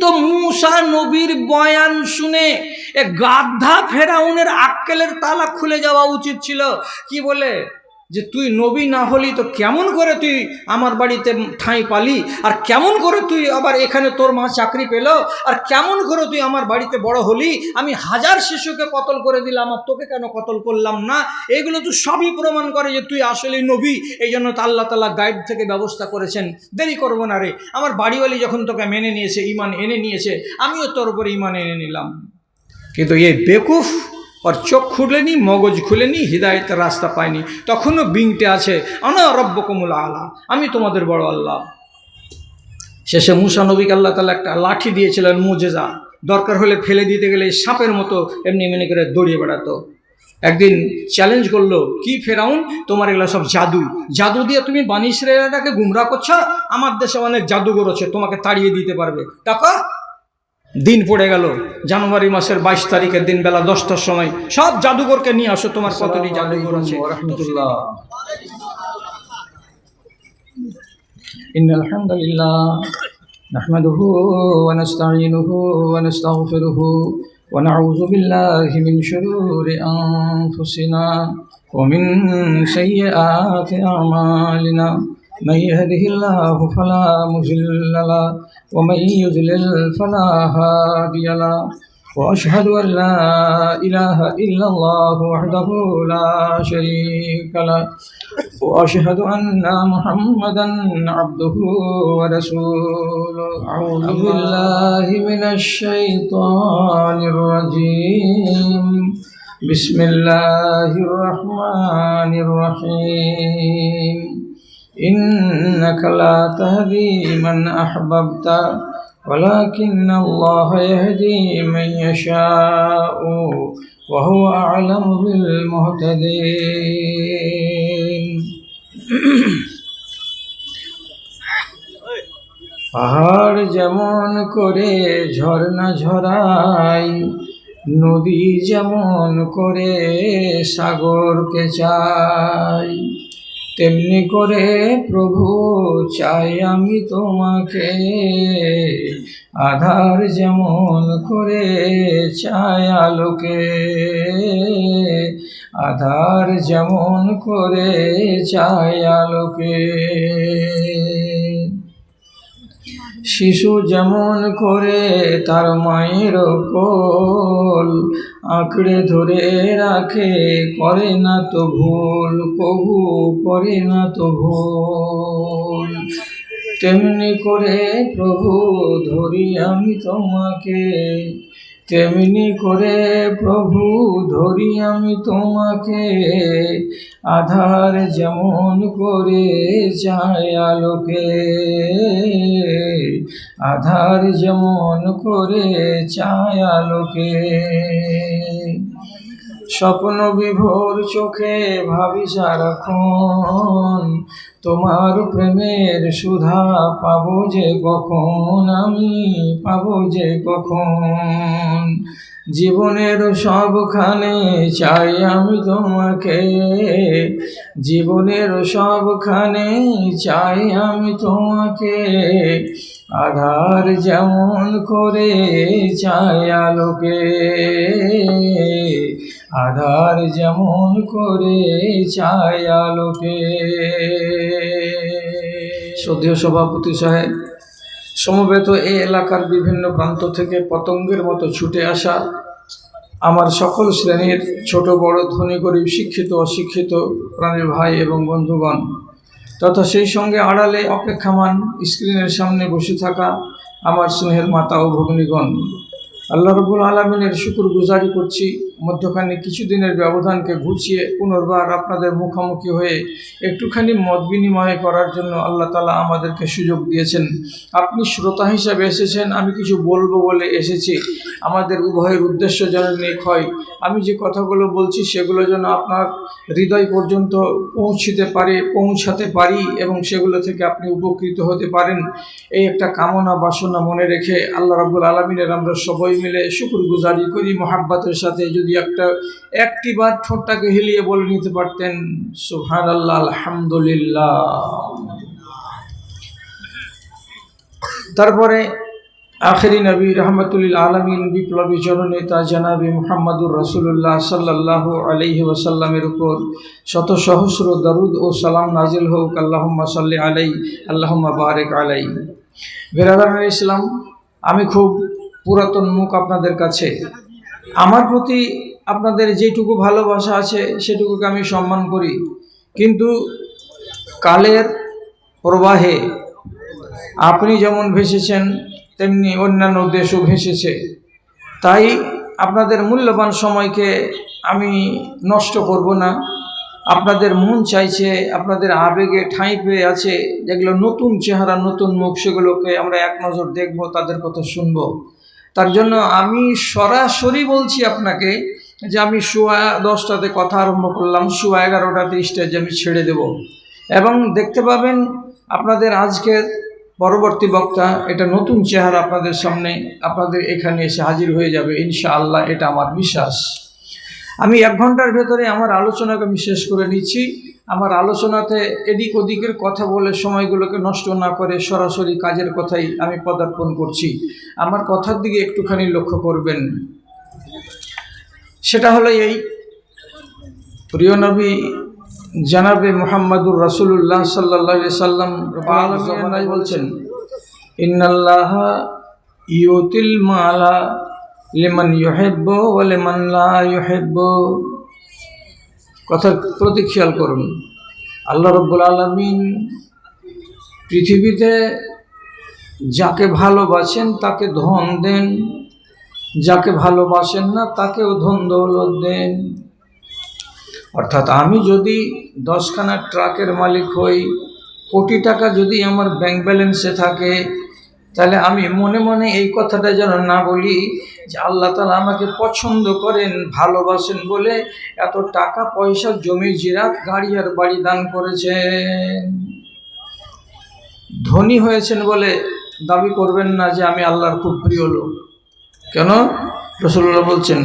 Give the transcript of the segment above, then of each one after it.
তো মূসা নবীর বয়ান শুনে এ গাধা ফেরাউনের আক্কেলের তালা খুলে যাওয়া উচিত ছিল। কি বলে যে তুই নবী না হলি তো কেমন করে তুই আমার বাড়িতে ঠাঁই পালি, আর কেমন করে তুই আবার এখানে তোর মা চাকরি পেল, আর কেমন করে তুই আমার বাড়িতে বড় হলি, আমি 1000 শিশুকে কতল করে দিলাম আর তোকে কেন কতল করলাম না। এগুলো তো সবই প্রমাণ করে যে তুই আসলে নবী। এই জন্য তো আল্লাহ তাআলা গাইড থেকে ব্যবস্থা করেছেন, দেরি করবো না রে, আমার বাড়িওয়ালি যখন তোকে মেনে নিয়েছে, ঈমান এনে নিয়েছে, আমিও তোর উপরে ঈমান এনে নিলাম। কিন্তু এই বেকুফ ওর চোখ খুলেনি, মগজ খুলেনি, হৃদায়তের রাস্তা পায়নি, তখনও বিংটে আছে আনা রব্বকুমুল আলা, আমি তোমাদের বড় আল্লাহ। শেষে মূসা নবীকে আল্লাহ তাআলা একটা লাঠি দিয়েছিলেন, মুজেজা, দরকার হলে ফেলে দিতে গেলে সাপের মতো এমনি এমনি করে দৌড়িয়ে বেড়াতো। একদিন চ্যালেঞ্জ করলো, কি ফেরাউন, তোমার এগুলো সব জাদু, জাদু দিয়ে তুমি বানি ইসরায়েলটাকে গুমরাহ করছো, আমার দেশে অনেক জাদুঘর আছে, তোমাকে তাড়িয়ে দিতে পারবে। টাকা দিন পড়ে গেল, জানুয়ারি মাসের 22 তারিখের দিন বেলা 10টার সময়, সব জাদুঘরকে নিয়ে আসো, তোমার কতটি জাদুঘর আছে। রাহমাতুল্লাহ। ইন্নাল হামদুলিল্লাহ নাহমাদুহু ওয়া নাস্তাঈনুহু ওয়া নাস্তাগফিরুহু ওয়া নাউযু বিল্লাহি মিন শুরুরি আনফুসিনা ওয়া মিন সাইয়্যাতি আ'মালিনা। من يهده الله فلا مضل له ومن يضلل فلا هادي له وأشهد أن لا إله إلا الله وحده لا شريك له وأشهد أن محمدا عبده ورسوله. أعوذ بالله من الشيطان الرجيم. بسم الله الرحمن الرحيم. إنك لا تهدي من أحببت ولكن الله يهدي من يشاء وهو أعلم بالمهتدين. পাহাড় যেমন করে ঝর্ণা ঝরায়, নদী যেমন করে সাগরকে চাই, তেমনি করে প্রভু চাই আমি তোমাকে। আধার যেমন করে চাই আলোকে, আধার যেমন করে চাই আলোকে। শিশু যেমন করে তার মায়ের কোল আঁকড়ে ধরে রাখে, করে না তো ভুল, প্রভু করে না তো ভুল, তেমনি করে প্রভু ধরি আমি তোমাকে, তেমনি করে প্রভু ধরি আমি তোমাকে। আধার যেমন করে চায় আলোকে, আধার যেমন করে চায় আলোকে। স্বপ্ন বিভোর চোখে ভাবি সারাক্ষণ, তোমার প্রেমের সুধা পাবো যে কখন, আমি পাবো যে কখন। জীবনের সবখানে চাই আমি তোমাকে, জীবনের সবখানে চাই আমি তোমাকে। আধার যেমন করে চাই আলোকে, আধার যেমন করে চাই আলোকে। শ্রদ্ধেয় সভাপতি সাহেব, সমবেত এই এলাকার বিভিন্ন প্রান্ত থেকে পতঙ্গের মতো ছুটে আসা আমার সকল শ্রেণীর ছোট বড়, ধনী গরিব, শিক্ষিত অশিক্ষিত প্রাণের ভাই এবং বন্ধুগণ, তথা সেই সঙ্গে আড়ালে অপেক্ষামান স্ক্রিনের সামনে বসে থাকা আমার স্নেহের মাতা ও ভগ্নীগণ, আল্লাহ রাব্বুল আলামিনের শুকর গুজারি করছি, মধ্যখানে কিছুদিনের ব্যবধানকে ঘুচিয়ে পুনর্বার আপনাদের মুখোমুখি হয়ে একটুখানি মত বিনিময় করার জন্য আল্লাহ তাআলা আমাদেরকে সুযোগ দিয়েছেন। আপনি শ্রোতা হিসাবে এসেছেন, আমি কিছু বলবো বলে এসেছি। আমাদের উভয়ের উদ্দেশ্য যেন নেক হয়, আমি যে কথাগুলো বলছি সেগুলো যেন আপনার হৃদয় পর্যন্ত পৌঁছাতে পারি এবং সেগুলো থেকে আপনি উপকৃত হতে পারেন, এই একটা কামনা বাসনা মনে রেখে আল্লাহ রাব্বুল আলামিনের আমরা সবাই মিলে শুকর গুজারি করি মোহাব্বতের সাথে। যদি একটি বার ঠোঁটটাকে হিলিয়ে বলে নিতে পারতেন সুবহানাল্লাহ, আলহামদুলিল্লাহ। তারপরে আখেরি নবী রহমতুল্লিল আলমিন বিপ্লবী জননেতা জনাবি মুহাম্মদুর রাসূলুল্লাহ সাল্লাল্লাহু আলাইহি ওয়াসাল্লামের উপর শত সহস্র দরুদ ও সালাম নাজিল হোক। আল্লাহুম্মা সাল্লি আলাই, আল্লাহুম্মা বারিক আলাই। বেরাদার ইসলাম, আমি খুব পুরাতন মুখ আপনাদের কাছে। আমার প্রতি আপনাদের যেটুকু ভালোবাসা আছে সেটুকুকে আমি সম্মান করি, কিন্তু কালের প্রবাহে আপনি যেমন ভেসেছেন তেমনি অন্যান্য দেশও ভেসেছে। তাই আপনাদের মূল্যবান সময়কে আমি নষ্ট করব না। আপনাদের মন চাইছে, আপনাদের আবেগে ঠাঁই পেয়ে আছে, যেগুলো নতুন চেহারা নতুন মুখ, সেগুলোকে আমরা এক নজর দেখব, তাদের কথা শুনব। তার জন্য আমি সরাসরি বলছি আপনাকে যে আমি 10:15 কথা আরম্ভ করলাম, 11:30 স্টেজে আমি ছেড়ে দেব, এবং দেখতে পাবেন আপনাদের আজকের পরবর্তী বক্তা এটা নতুন চেহারা আপনাদের সামনে, আপনাদের এখানে এসে হাজির হয়ে যাবে ইনশাআল্লাহ, এটা আমার বিশ্বাস। আমি 1 ঘন্টার ভেতরে আমার আলোচনাকে আমি শেষ করে নিচ্ছি। আমার আলোচনাতে এদিক ওদিকের কথা বলে সময়গুলোকে নষ্ট না করে সরাসরি কাজের কথাই আমি পদার্পণ করছি। আমার কথার দিকে একটুখানি লক্ষ্য করবেন। সেটা হলো এই, প্রিয় নবী জনাবে মুহাম্মদুর রাসূলুল্লাহ সাল্লাল্লাহু আলাইহি সাল্লাম বলছেন, ইন্নাল্লাহা ইউতিল মালা লিমান ইউহিব্বু ওয়া লিমান লা ইউহিব্বু। কথার প্রতি খেয়াল করুন। আল্লাহ রাব্বুল আলামিন পৃথিবীতে যাকে ভালোবাসেন তাকে ধন দেন, যাকে ভালোবাসেন না তাকেও ধন দৌলত দেন। অর্থাৎ আমি যদি 10খানা ট্রাকের মালিক হই, কোটি টাকা যদি আমার ব্যাংক ব্যালেন্সে থাকে, তাহলে আমি মনে মনে এই কথাটা যেন না বলি যে আল্লাহ তাআলা আমাকে পছন্দ করেন, ভালোবাসেন বলে এত টাকা পয়সা জমি জিরাত গাড়ি আর বাড়ি দান করেছেন। ধনী হয়েছেন বলে দাবি করবেন না যে আমি আল্লাহর খুব প্রিয় লোক। কেন? রাসূলুল্লাহ বলছেন,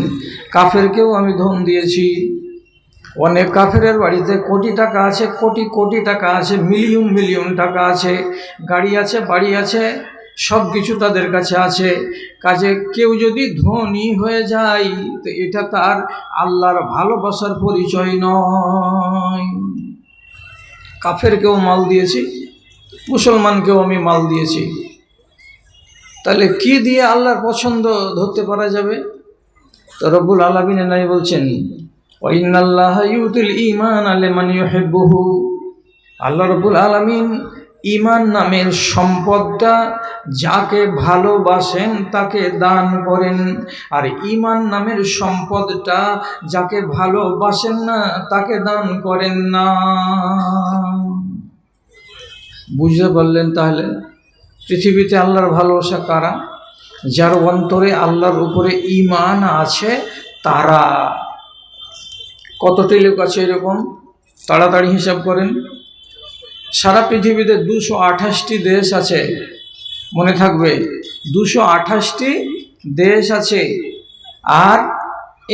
কাফেরকেও আমি ধন দিয়েছি। অনেক কাফেরের বাড়িতে কোটি টাকা আছে, কোটি কোটি টাকা আছে, মিলিয়ন মিলিয়ন টাকা আছে, গাড়ি আছে, বাড়ি আছে, সব কিছু তাদের কাছে আছে। কাজে কেউ যদি ধনী হয়ে যায় তো এটা তার আল্লাহর ভালোবাসার পরিচয় নয়। কাফেরকেও মাল দিয়েছি, মুসলমানকেও আমি মাল দিয়েছি, তাহলে কি দিয়ে আল্লাহর পছন্দ ধরতে পারা যাবে? তো রব্বুল আলামিন নাই বলছেন, ওয়া ইন্নাল্লাহা ইউতিল ঈমানা লিমান ইউহিব্বুহু। আল্লাহ রব্বুল আলামিন ঈমান নামের সম্পদটা যাকে ভালোবাসেন তাকে দান করেন, আর ঈমান নামের সম্পদটা যাকে ভালোবাসেন না তাকে দান করেন না। বুঝতে পারলেন? তাহলে পৃথিবীতে আল্লাহর ভালোবাসা কারা? যার অন্তরে আল্লাহর উপরে ঈমান আছে তারা। কতটি লোক আছে এরকম? তাড়াতাড়ি হিসাব করেন। সারা পৃথিবীতে 228টি দেশ আছে, মনে থাকবে 228টি দেশ আছে। আর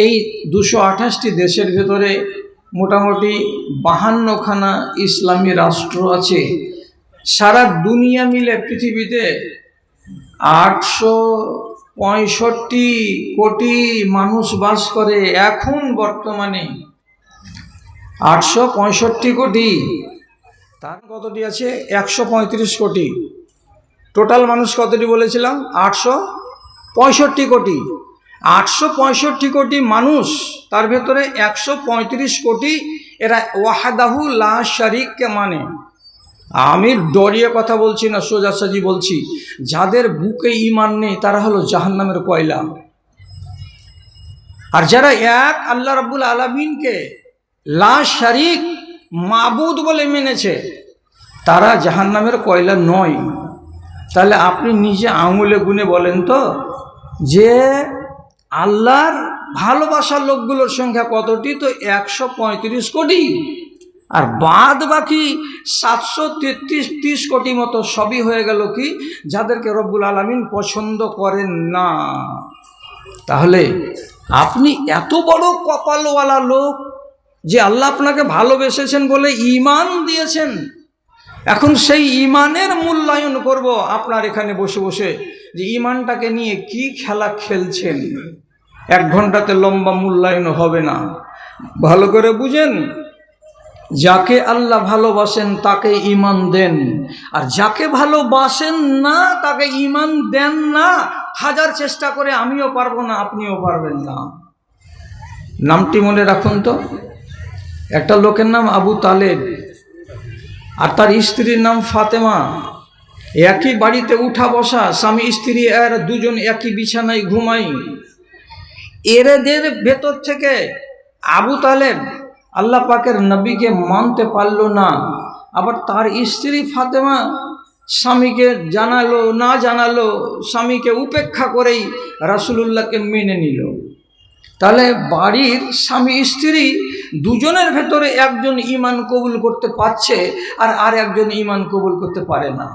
এই 228টি দেশের ভেতরে মোটামুটি 52খানা ইসলামী রাষ্ট্র আছে। সারা দুনিয়া মিলে পৃথিবীতে 865 কোটি মানুষ বাস করে। এখন বর্তমানে 865 কোটি। তার কতটি আছে? 135 কোটি। টোটাল মানুষ কতটি বলেছিলাম? 865 কোটি। 865 কোটি মানুষ, তার ভেতরে 135 কোটি এরা ওয়াহদাহু লা শারীককে মানে। আমি ডরিয়ে কথা বলছি না, সোজাসাজি বলছি। যাদের বুকে ঈমান নেই তারা হলো জাহান্নামের কয়লা। আর যারা এক আল্লাহ রাব্বুল আলামিনকে লা শারীক মাবুদ বলে মেনেছে তারা জাহান্নামের কয়লা নয়। তাহলে আপনি নিজে আঙুলে গুনে বলেন তো যে আল্লাহর ভালোবাসার লোকগুলোর সংখ্যা কতটি? তো 135 কোটি। আর বাদ বাকি 733 কোটি মতো সবই হয়ে গেল কি? যাদেরকে রব্বুল আলামিন পছন্দ করেন না। তাহলে আপনি এত বড় কপালওয়ালা লোক যে আল্লাহ আপনাকে ভালোবেসেছেন বলে ঈমান দিয়েছেন। এখন সেই ঈমানের মূল্যায়ন করব আপনার এখানে বসে বসে যে ইমানটাকে নিয়ে কি খেলা খেলছেন, 1 ঘন্টাতে লম্বা মূল্যায়ন হবে না। ভালো করে বুঝেন, যাকে আল্লাহ ভালোবাসেন তাকে ঈমান দেন, আর যাকে ভালোবাসেন না তাকে ঈমান দেন না। হাজার চেষ্টা করে আমিও পারবো না, আপনিও পারবেন না। নামটি মনে রাখুন তো, একটা লোকের নাম আবু তালেব আর তার স্ত্রীর নাম ফাতেমা। একই বাড়িতে উঠা বসা, স্বামী স্ত্রী আর দুজন একই বিছানায় ঘুমাই। এদের ভেতর থেকে আবু তালেব আল্লাহ পাকের নবীকে মানতে পারল না, আবার তার স্ত্রী ফাতেমা স্বামীকে জানালো না জানালো, স্বামীকে উপেক্ষা করেই রাসূলুল্লাহকে মেনে নিল। তাহলে বাড়ির স্বামী স্ত্রী দুজনের ভেতরে একজন ঈমান কবুল করতে পারছে আর একজন ঈমান কবুল করতে পারে না।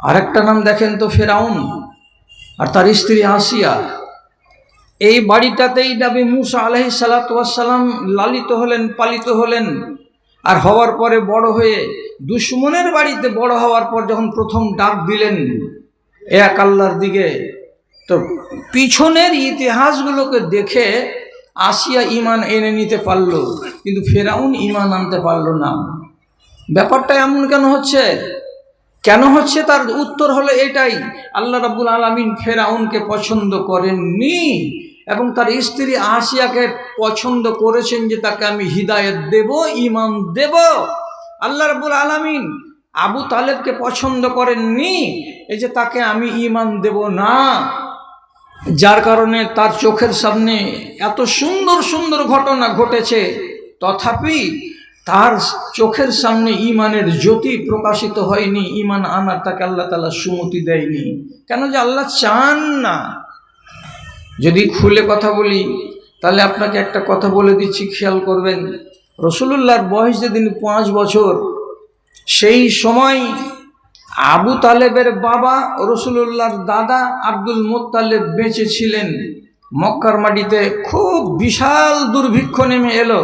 আরেকটা নাম দেখেন তো, ফেরাউন আর তার স্ত্রী আসিয়া। এই বাড়িটাতেই নবী মুসা আলাইহিস সালাতু ওয়াস সালাম লালিত হলেন, পালিত হলেন। আর হওয়ার পরে বড় হয়ে দুশমনের বাড়িতে বড় হওয়ার পর যখন প্রথম ডাক দিলেন এক আল্লাহর দিকে, তো পিছনের ইতিহাসগুলোকে দেখে আসিয়া ঈমান এনে নিতে পারল, কিন্তু ফেরাউন ঈমান আনতে পারল না। ব্যাপারটা এমন কেন হচ্ছে? তার উত্তর হলো এটাই, আল্লাহ রাব্বুল আলামিন ফেরাউনকে পছন্দ করেননি এবং তার স্ত্রী আসিয়াকে পছন্দ করেছেন যে তাকে আমি হিদায়াত দেব, ঈমান দেব। আল্লাহ রাব্বুল আলামিন আবু তালেবকে পছন্দ করেননি এই যে তাকে আমি ঈমান দেব না, যার কারণে তার চোখের সামনে এত সুন্দর সুন্দর ঘটনা ঘটেছে, তথাপি তার চোখের সামনে ঈমানের জ্যোতি প্রকাশিত হয়নি, ঈমান আনার তাকে আল্লাহ তাআলা সুমতি দেয়নি। কেন? যে আল্লাহ চান না। যদি খুলে কথা বলি তাহলে আপনাকে একটা কথা বলে দিচ্ছি, খেয়াল করবেন। রাসূলুল্লাহর বয়স যেদিন 5 বছর, সেই সময় আবু তালেবের বাবা রাসূলুল্লাহর দাদা আব্দুল মুত্তালিব বেঁচে ছিলেন। মক্কার মাটিতে খুব বিশাল দুর্ভিক্ষ নেমে এলো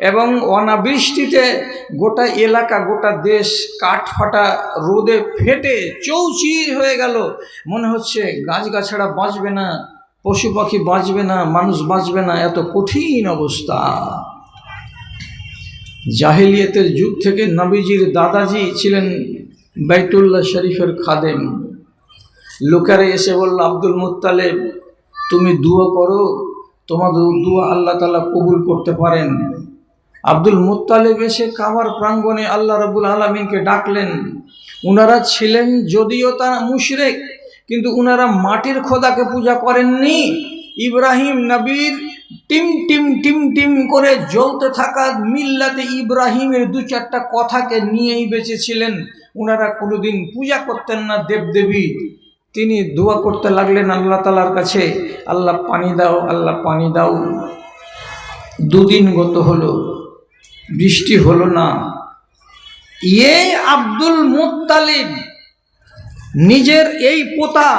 এবং অনাবৃষ্টিতে গোটা এলাকা, গোটা দেশ কাঠফাটা রোদে ফেটে চৌচির হয়ে গেল। মনে হচ্ছে গাছগাছড়া বাঁচবে না, পশু পাখি বাঁচবে না, মানুষ বাঁচবে না, এত কঠিন অবস্থা। জাহিলিয়াতের যুগ থেকে নবীজির দাদাজি ছিলেন বাইতুল্লাহ শরীফের খাদেম। লোকেরা এসে বলল, আব্দুল মুত্তালিব তুমি দুয়া করো, তোমাদের দুয়া আল্লাহ তাআলা কবুল করতে পারেন। আব্দুল মুত্তালিব এসে কাবার প্রাঙ্গণে আল্লাহ রাব্বুল আলামিনকে ডাকলেন। উনারা ছিলেন যদিও তারা মুশরিক, কিন্তু উনারা মাটির খোদাকে পূজা করেননি। ইব্রাহিম নবীর টিম টিম টিম টিম করে জ্বলতে থাকা মিল্লাতে ইব্রাহিমের 2-4টা কথাকে নিয়েই বেঁচেছিলেন। উনারা কোনোদিন পূজা করতেন না দেবদেবী। তিনি দোয়া করতে লাগলেন আল্লাহ তাআলার কাছে, আল্লাহ পানি দাও, আল্লাহ পানি দাও। 2 দিন গত হলো, বৃষ্টি হলো না। এই আব্দুল মুত্তালিব নিজের এই পোতা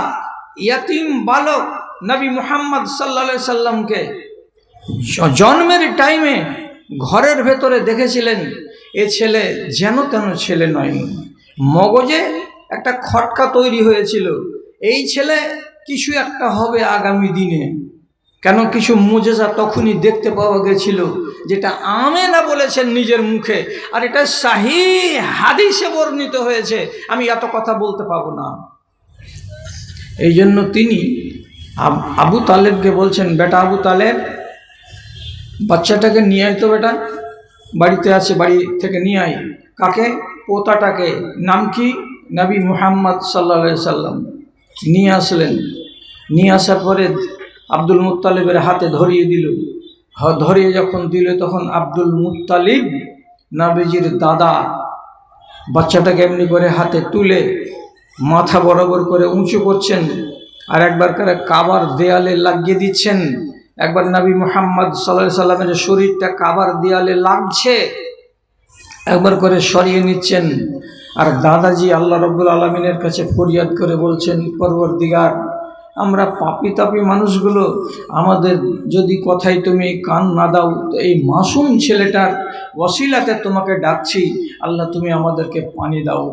ইয়াতিম বালক নবী মুহাম্মদ সাল্লাল্লাহু আলাইহি সাল্লামকে জন্মের টাইমে ঘরের ভেতরে দেখেছিলেন এ ছেলে যেন তেন ছেলে নয়। মগজে একটা খটকা তৈরি হয়েছিল, এই ছেলে কিছু একটা হবে আগামী দিনে। কেন? কিছু মুজেজা তখনই দেখতে পাওয়া গেছিল, যেটা আমেনা বলেছেন নিজের মুখে, আর এটা সহিহ হাদিসে বর্ণিত হয়েছে। আমি এত কথা বলতে পারবো না। এই জন্য তিনি আবু তালেবকে বলছেন, বেটা আবু তালেব, বাচ্চাটাকে নিয়ে আয় তো বেটা, বাড়িতে আছে, বাড়ি থেকে নিয়ে আয়। কাকে? পোতাটাকে। নাম কি? নবী মুহাম্মদ সাল্লাল্লাহু আলাইহি সাল্লাম। নিয়ে আসলেন। নিয়ে আসার পরে আব্দুল মুত্তালিবের হাতে ধরিয়ে দিল। ধরিয়ে যখন দিল তখন আব্দুল মুত্তালিব নবীজির দাদা বাচ্চাটাকে এমনি করে হাতে তুলে মাথা বরাবর করে উঁচু করছেন, আর একবার করে কাবার দেয়ালে লাগিয়ে দিচ্ছেন। একবার নবী মুহাম্মদ সাল্লাল্লাহু আলাইহি সাল্লামের শরীরটা কাবার দেয়ালে লাগছে, একবার করে সরিয়ে নিচ্ছেন। আর দাদাজি আল্লাহ রাব্বুল আলামিনের কাছে ফরিয়াদ করে বলছেন, পরওয়ারদিগার, আমরা পাপী তাপী মানুষগুলো, আমাদের যদি কথাই তুমি কান না দাও, তো এই মাসুম ছেলেটার ওসিলাতে তোমাকে ডাকছি, আল্লাহ তুমি আমাদেরকে পানি দাও।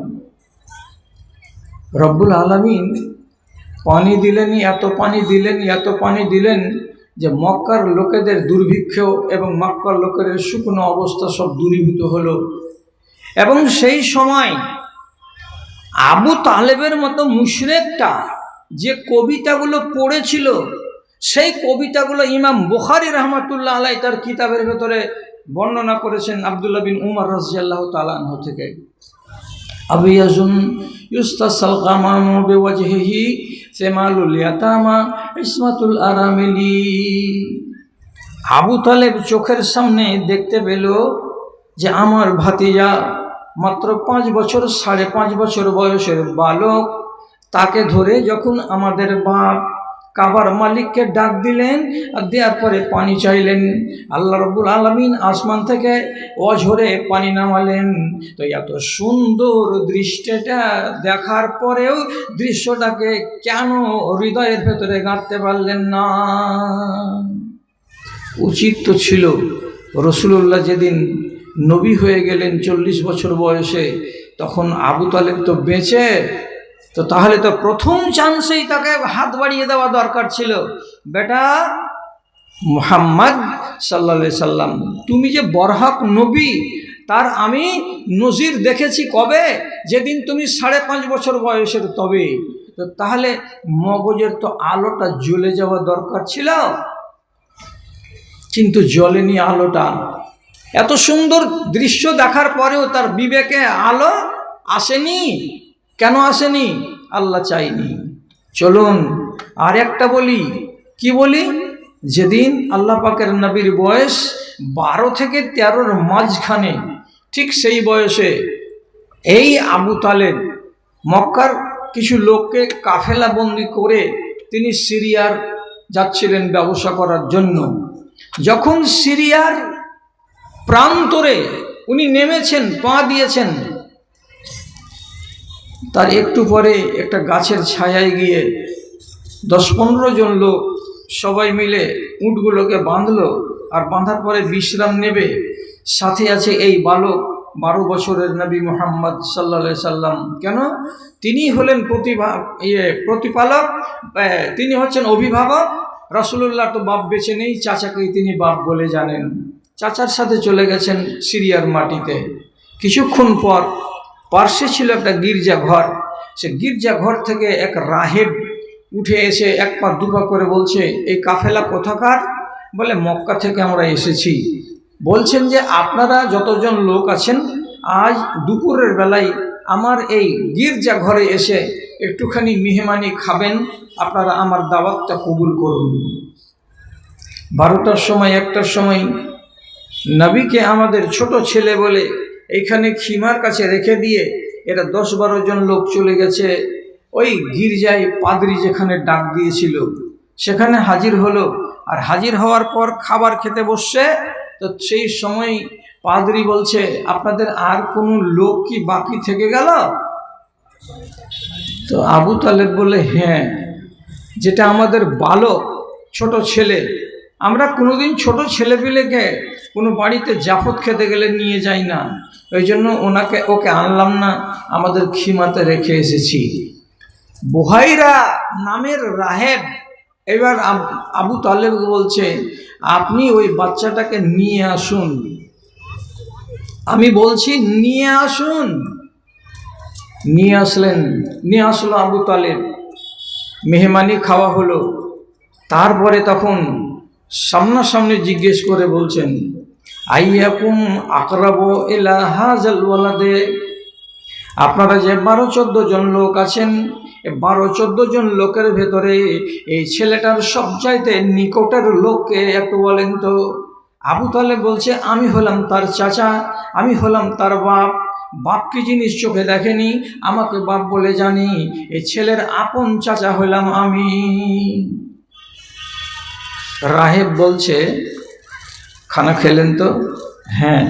রব্বুল আলামিন পানি দিলেন, এত পানি দিলেন, এত পানি দিলেন যে মক্কার লোকেদের দুর্ভিক্ষ এবং মক্কার লোকের শুকনো অবস্থা সব দূরীভূত হলো। এবং সেই সময় আবু তালেবের মতো মুশরিকটা যে কবিতাগুলো পড়েছিল, সেই কবিতাগুলো ইমাম বুখারী রাহমাতুল্লাহ আলাইহি তার কিতাবের ভেতরে বর্ণনা করেছেন আব্দুল্লাহ বিন উমর রাদিয়াল্লাহু তাআলা আনহু থেকে। আবিয়াজুন ইউস্তাসাল গামামু বিওয়াজহিহি সেমালুল ইয়াতামা ইসমাতুল আরামিলি। আবু তালেব চোখের সামনে দেখতে পেল যে আমার ভাতিজা মাত্র 5 বছর 5.5 বছর বয়সের বালক, তাকে ধরে যখন আমাদের বাপ কাবার মালিককে ডাক দিলেন আর দেওয়ার পরে পানি চাইলেন, আল্লাহ রাব্বুল আলামিন আসমান থেকে অঝরে পানি নামালেন। তো এত সুন্দর দৃশ্যটা দেখার পরেও দৃশ্যটাকে কেন হৃদয়ের ভেতরে গাঁথতে পারলেন না? উচিত তো ছিল রাসূলুল্লাহ যেদিন নবী হয়ে গেলেন 40 বছর বয়সে, তখন আবু তালেব তো বেঁচে, তো তাহলে তো প্রথম চান্সেই তাকে হাত বাড়িয়ে দেওয়া দরকার ছিল। বেটা মুহাম্মদ সাল্লাল্লাহু আলাইহি সাল্লাম, তুমি যে বরহক নবী তার আমি নজির দেখেছি কবে? যেদিন তুমি 5.5 বছর বয়সের। তবে তো তাহলে মগজের তো আলোটা জ্বলে যাওয়া দরকার ছিল, কিন্তু জ্বলেনি আলোটা। এত সুন্দর দৃশ্য দেখার পরেও তার বিবেকে আলো আসেনি। কেন আসেনি? আল্লাহ চাইনি। চলুন আর একটা বলি। কি বলি? যেদিন আল্লাহ পাকের নবীর বয়স 12 থেকে 13-র মাঝখানে, ঠিক সেই বয়সে এই আবু তালেব মক্কার কিছু লোককে কাফেলা বন্দি করে তিনি সিরিয়ার যাচ্ছিলেন ব্যবসা করার জন্য। যখন সিরিয়ার প্রান্তরে উনি নেমেছেন, পা দিয়েছেন, তার একটু পরে একটা গাছের ছায়ায় গিয়ে 10-15 জন লোক সবাই মিলে উটগুলোকে বাঁধলো। আর বাঁধার পরে বিশ্রাম নেবে। সাথে আছে এই বালক 12 বছরের নবী মুহাম্মদ সাল্লাল্লাহু আলাইহি সাল্লাম। কেন? তিনি হলেন প্রতিপালক, তিনি হচ্ছেন অভিভাবক। রাসূলুল্লাহ তো বাপ বেঁচে নেই, চাচাকেই তিনি বাপ বলে জানেন। চাচার সাথে চলে গেছেন সিরিয়ার মাটিতে। কিছুক্ষণ পর পার্শ্বে ছিল একটা গির্জাঘর। সে গির্জাঘর থেকে এক রাহেব উঠে এসে 1 পা 2 পা করে বলছে, এই কাফেলা কোথাকার? বলে মক্কা থেকে আমরা এসেছি। বলছেন যে আপনারা যতজন লোক আছেন আজ দুপুরের বেলায় আমার এই গির্জাঘরে এসে একটুখানি মেহমানি খাবেন, আপনারা আমার দাওয়াতটা কবুল করুন। 12টার সময় 1টার সময় নবীকে আমাদের ছোট ছেলে বলে এইখানে খিমার কাছে রেখে দিয়ে এরা 10-12 জন লোক চলে গেছে ওই গির্জায় পাদ্রী যেখানে ডাক দিয়েছিল সেখানে হাজির হলো। আর হাজির হওয়ার পর খাবার খেতে বসছে। তো সেই সময় পাদ্রী বলছে, আপনাদের আর কোনো লোক কি বাকি থেকে গেল? তো আবু তালেব বলে, হ্যাঁ, যেটা আমাদের বালক, ছোট ছেলে। আমরা কোনোদিন ছোট ছেলেপিলেকে কোনো বাড়িতে জাফত খেতে গেলে নিয়ে যাই না, ওই জন্য ওকে আনলাম না, আমাদের খিমাতে রেখে এসেছি। বুহাইরা নামের রাহেব এবার আবু তালেব বলছে, আপনি ওই বাচ্চাটাকে নিয়ে আসুন। আমি বলছি নিয়ে আসুন। নিয়ে আসলো আবু তালেব। মেহমানি খাওয়া হলো। তারপরে তখন সামনাসামনি জিজ্ঞেস করে বলছেন, আইয়াকুম আকরাবু ইলা হাযাল ওয়ালাদে, আপনারা যে 12-14 জন লোক আছেন, 12-14 জন লোকের ভেতরে এই ছেলেটার সবচাইতে নিকটের লোককে একটু বলেন তো। আবু তালেব বলছে, আমি হলাম তার চাচা, আমি হলাম তার বাপ। বাপ কি জিনিস চোখে দেখেনি, আমাকে বাপ বলে জানি। এই ছেলের আপন চাচা হলাম আমি। রাহেব বলছে, খানা খেলেন তো? হ্যাঁ।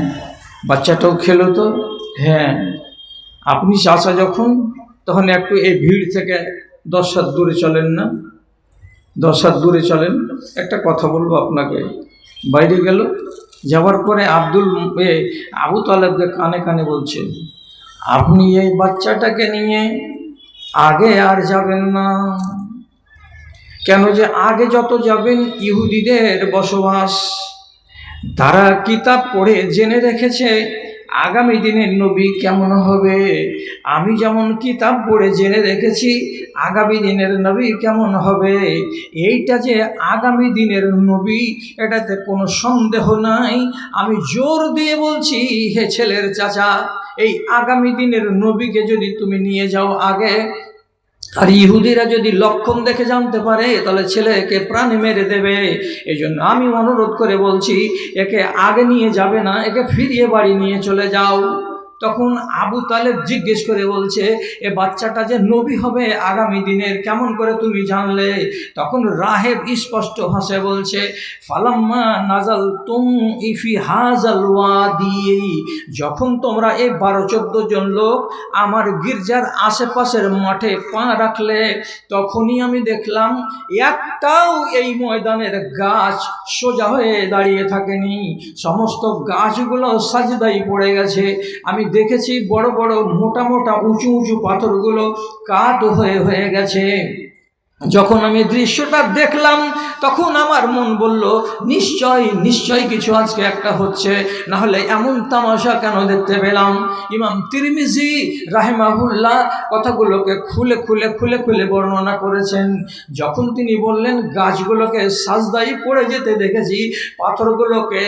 বাচ্চাটাও খেলো তো? হ্যাঁ। আপনি চাচা যখন, তখন একটু এই ভিড় থেকে 10 হাত দূরে চলেন না? 10 হাত দূরে চলেন, একটা কথা বলবো আপনাকে। বাইরে গেল। যাওয়ার পরে আবু তালেবকে কানে কানে বলছে, আপনি এই বাচ্চাটাকে নিয়ে আগে আর যাবেন না। কেন যে আগে যত যাবেন ইহুদিদের বসবাস, তারা কিতাব পড়ে জেনে রেখেছে আগামী দিনের নবী কেমন হবে। আমি যেমন কিতাব পড়ে জেনে রেখেছি আগামী দিনের নবী কেমন হবে। এইটা যে আগামী দিনের নবী, এটাতে কোনো সন্দেহ নাই। আমি জোর দিয়ে বলছি, হে ছেলের চাচা, এই আগামী দিনের নবীকে যদি তুমি নিয়ে যাও আগে, আর ইহুদিরা যদি লক্ষণ দেখে জানতে পারে তাহলে ছেলেকে প্রাণে মেরে দেবে। এই জন্য আমি অনুরোধ করে বলছি, একে আগে নিয়ে যাবে না, একে ফিরিয়ে বাড়ি নিয়ে চলে যাও। তখন আবু তালেব জিজ্ঞেস করে বলছে, এ বাচ্চাটা যে নবী হবে আগামী দিনের কেমন করে তুমি জানলে? তখন রাহেব স্পষ্ট ভাষায় বলছে, ফালাম্মা নাজাল তুম ইফি হাজাল ওয়াদি, যখন তোমরা এই 12-14 জন লোক আমার গির্জার আশেপাশের মাঠে পা রাখলে, তখনই আমি দেখলাম একটাও এই ময়দানের গাছ সোজা হয়ে দাঁড়িয়ে থাকেনি, সমস্ত গাছগুলো সাজদাই পড়ে গেছে। আমি দেখেছি বড় বড় মোটা মোটা উঁচু উঁচু পাথরগুলো কাত হয়ে গেছে। যখন আমি দৃশ্যটা দেখলাম তখন আমার মন বলল, নিশ্চয় কিছু আজকে একটা হচ্ছে, না হলে এমন তামাশা কেন দেখতে পেলাম। ইমাম তিরমিজি রাহিমাহুল্লাহ কথাগুলোকে খুলে বর্ণনা করেছেন। যখন তিনি বললেন গাছগুলোকে সাজদাই পড়ে যেতে দেখেছি, পাথরগুলোকে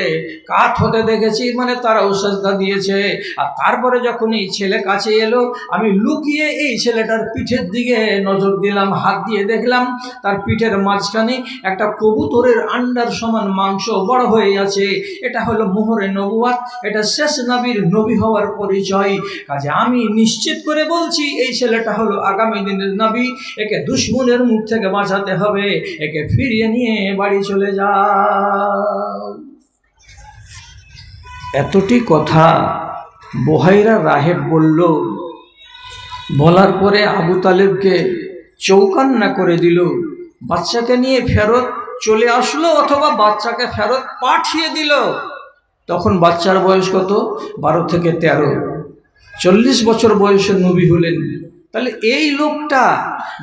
কাঠ হতে দেখেছি, মানে তারাও সাজদা দিয়েছে। আর তারপরে যখন এই ছেলে কাছে এলো, আমি লুকিয়ে এই ছেলেটার পিঠের দিকে নজর দিলাম, হাত দিয়ে দেখলাম তার পিঠের মাঝখানে একটা কবুতরের আন্ডার সমান মাংস বড় হয়ে আছে। এটা হলো মোহরে নবুয়াত, এটা শেষ নবীর নবী হওয়ার পরিচয়। কাজে আমি নিশ্চিত করে বলছি এই ছেলেটা হলো আগামী দিনের নবী। একে দুশমনের মুখ থেকে বাঁচাতে হবে, একে ফিরিয়ে নিয়ে বাড়ি চলে যাও। এতটি কথা বুহাইরা রাহেব বলল। বলার পরে আবু তালেবকে চৌকান্না করে দিল। বাচ্চাকে নিয়ে ফেরত চলে আসলো অথবা বাচ্চাকে ফেরত পাঠিয়ে দিল। তখন বাচ্চার বয়স কত? 12 থেকে 13, 40 বছর বয়সে নবী হলেন। তাহলে এই লোকটা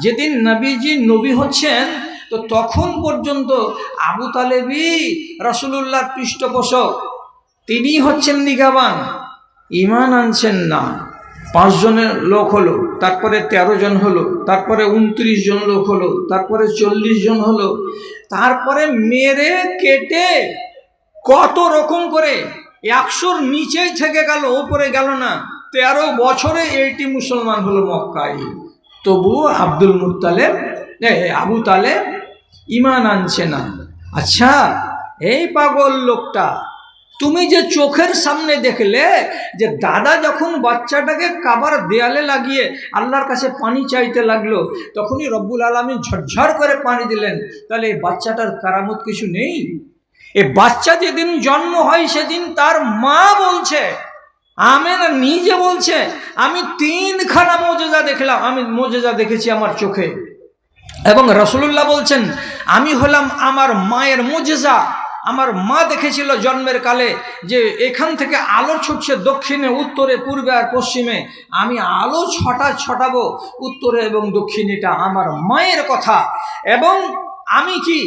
যেদিন নবীজি নবী হচ্ছেন, তো তখন পর্যন্ত আবু তালেবই রাসূলুল্লাহর পৃষ্ঠপোষক, তিনি হচ্ছেন নিগাবান, ঈমান আনছেন না। 5 জনের লোক হলো, তারপরে 13 জন হলো, তারপরে 29 জন লোক হলো, তারপরে 40 জন হলো, তারপরে মেরে কেটে কত রকম করে 100-র নিচেই থেকে গেল, ওপরে গেল না। 13 বছরে 80 মুসলমান হলো মক্কায়। তবুও আবু তালেব ঈমান আনছে না। আচ্ছা, এই পাগল লোকটা, তুমি যে চোখের সামনে দেখলে যে দাদা যখন বাচ্চাটাকে কাবার দেয়ালে লাগিয়ে আল্লাহর কাছে পানি চাইতে লাগলো, তখনই রব্বুল আলামিন ঝরঝর করে পানি দিলেন, তাহলে এই বাচ্চাটার কারামত কিছু নেই? এই বাচ্চা যেদিন জন্ম হয় সেদিন তার মা বলছে, আমেনা নিজে বলছে, আমি 3খানা মোজেজা দেখলাম, আমি মোজেজা দেখেছি আমার চোখে। এবং রাসূলুল্লাহ বলছেন, আমি হলাম আমার মায়ের মোজেজা। আমার মা দেখেছিল জন্মের কালে যে এখান থেকে আলো ছুটছে দক্ষিণে, উত্তরে, পূর্বে আর পশ্চিমে। আমি আলো ছটাবো উত্তরে এবং দক্ষিণে, এটা আমার মায়ের কথা। এবং আমি কি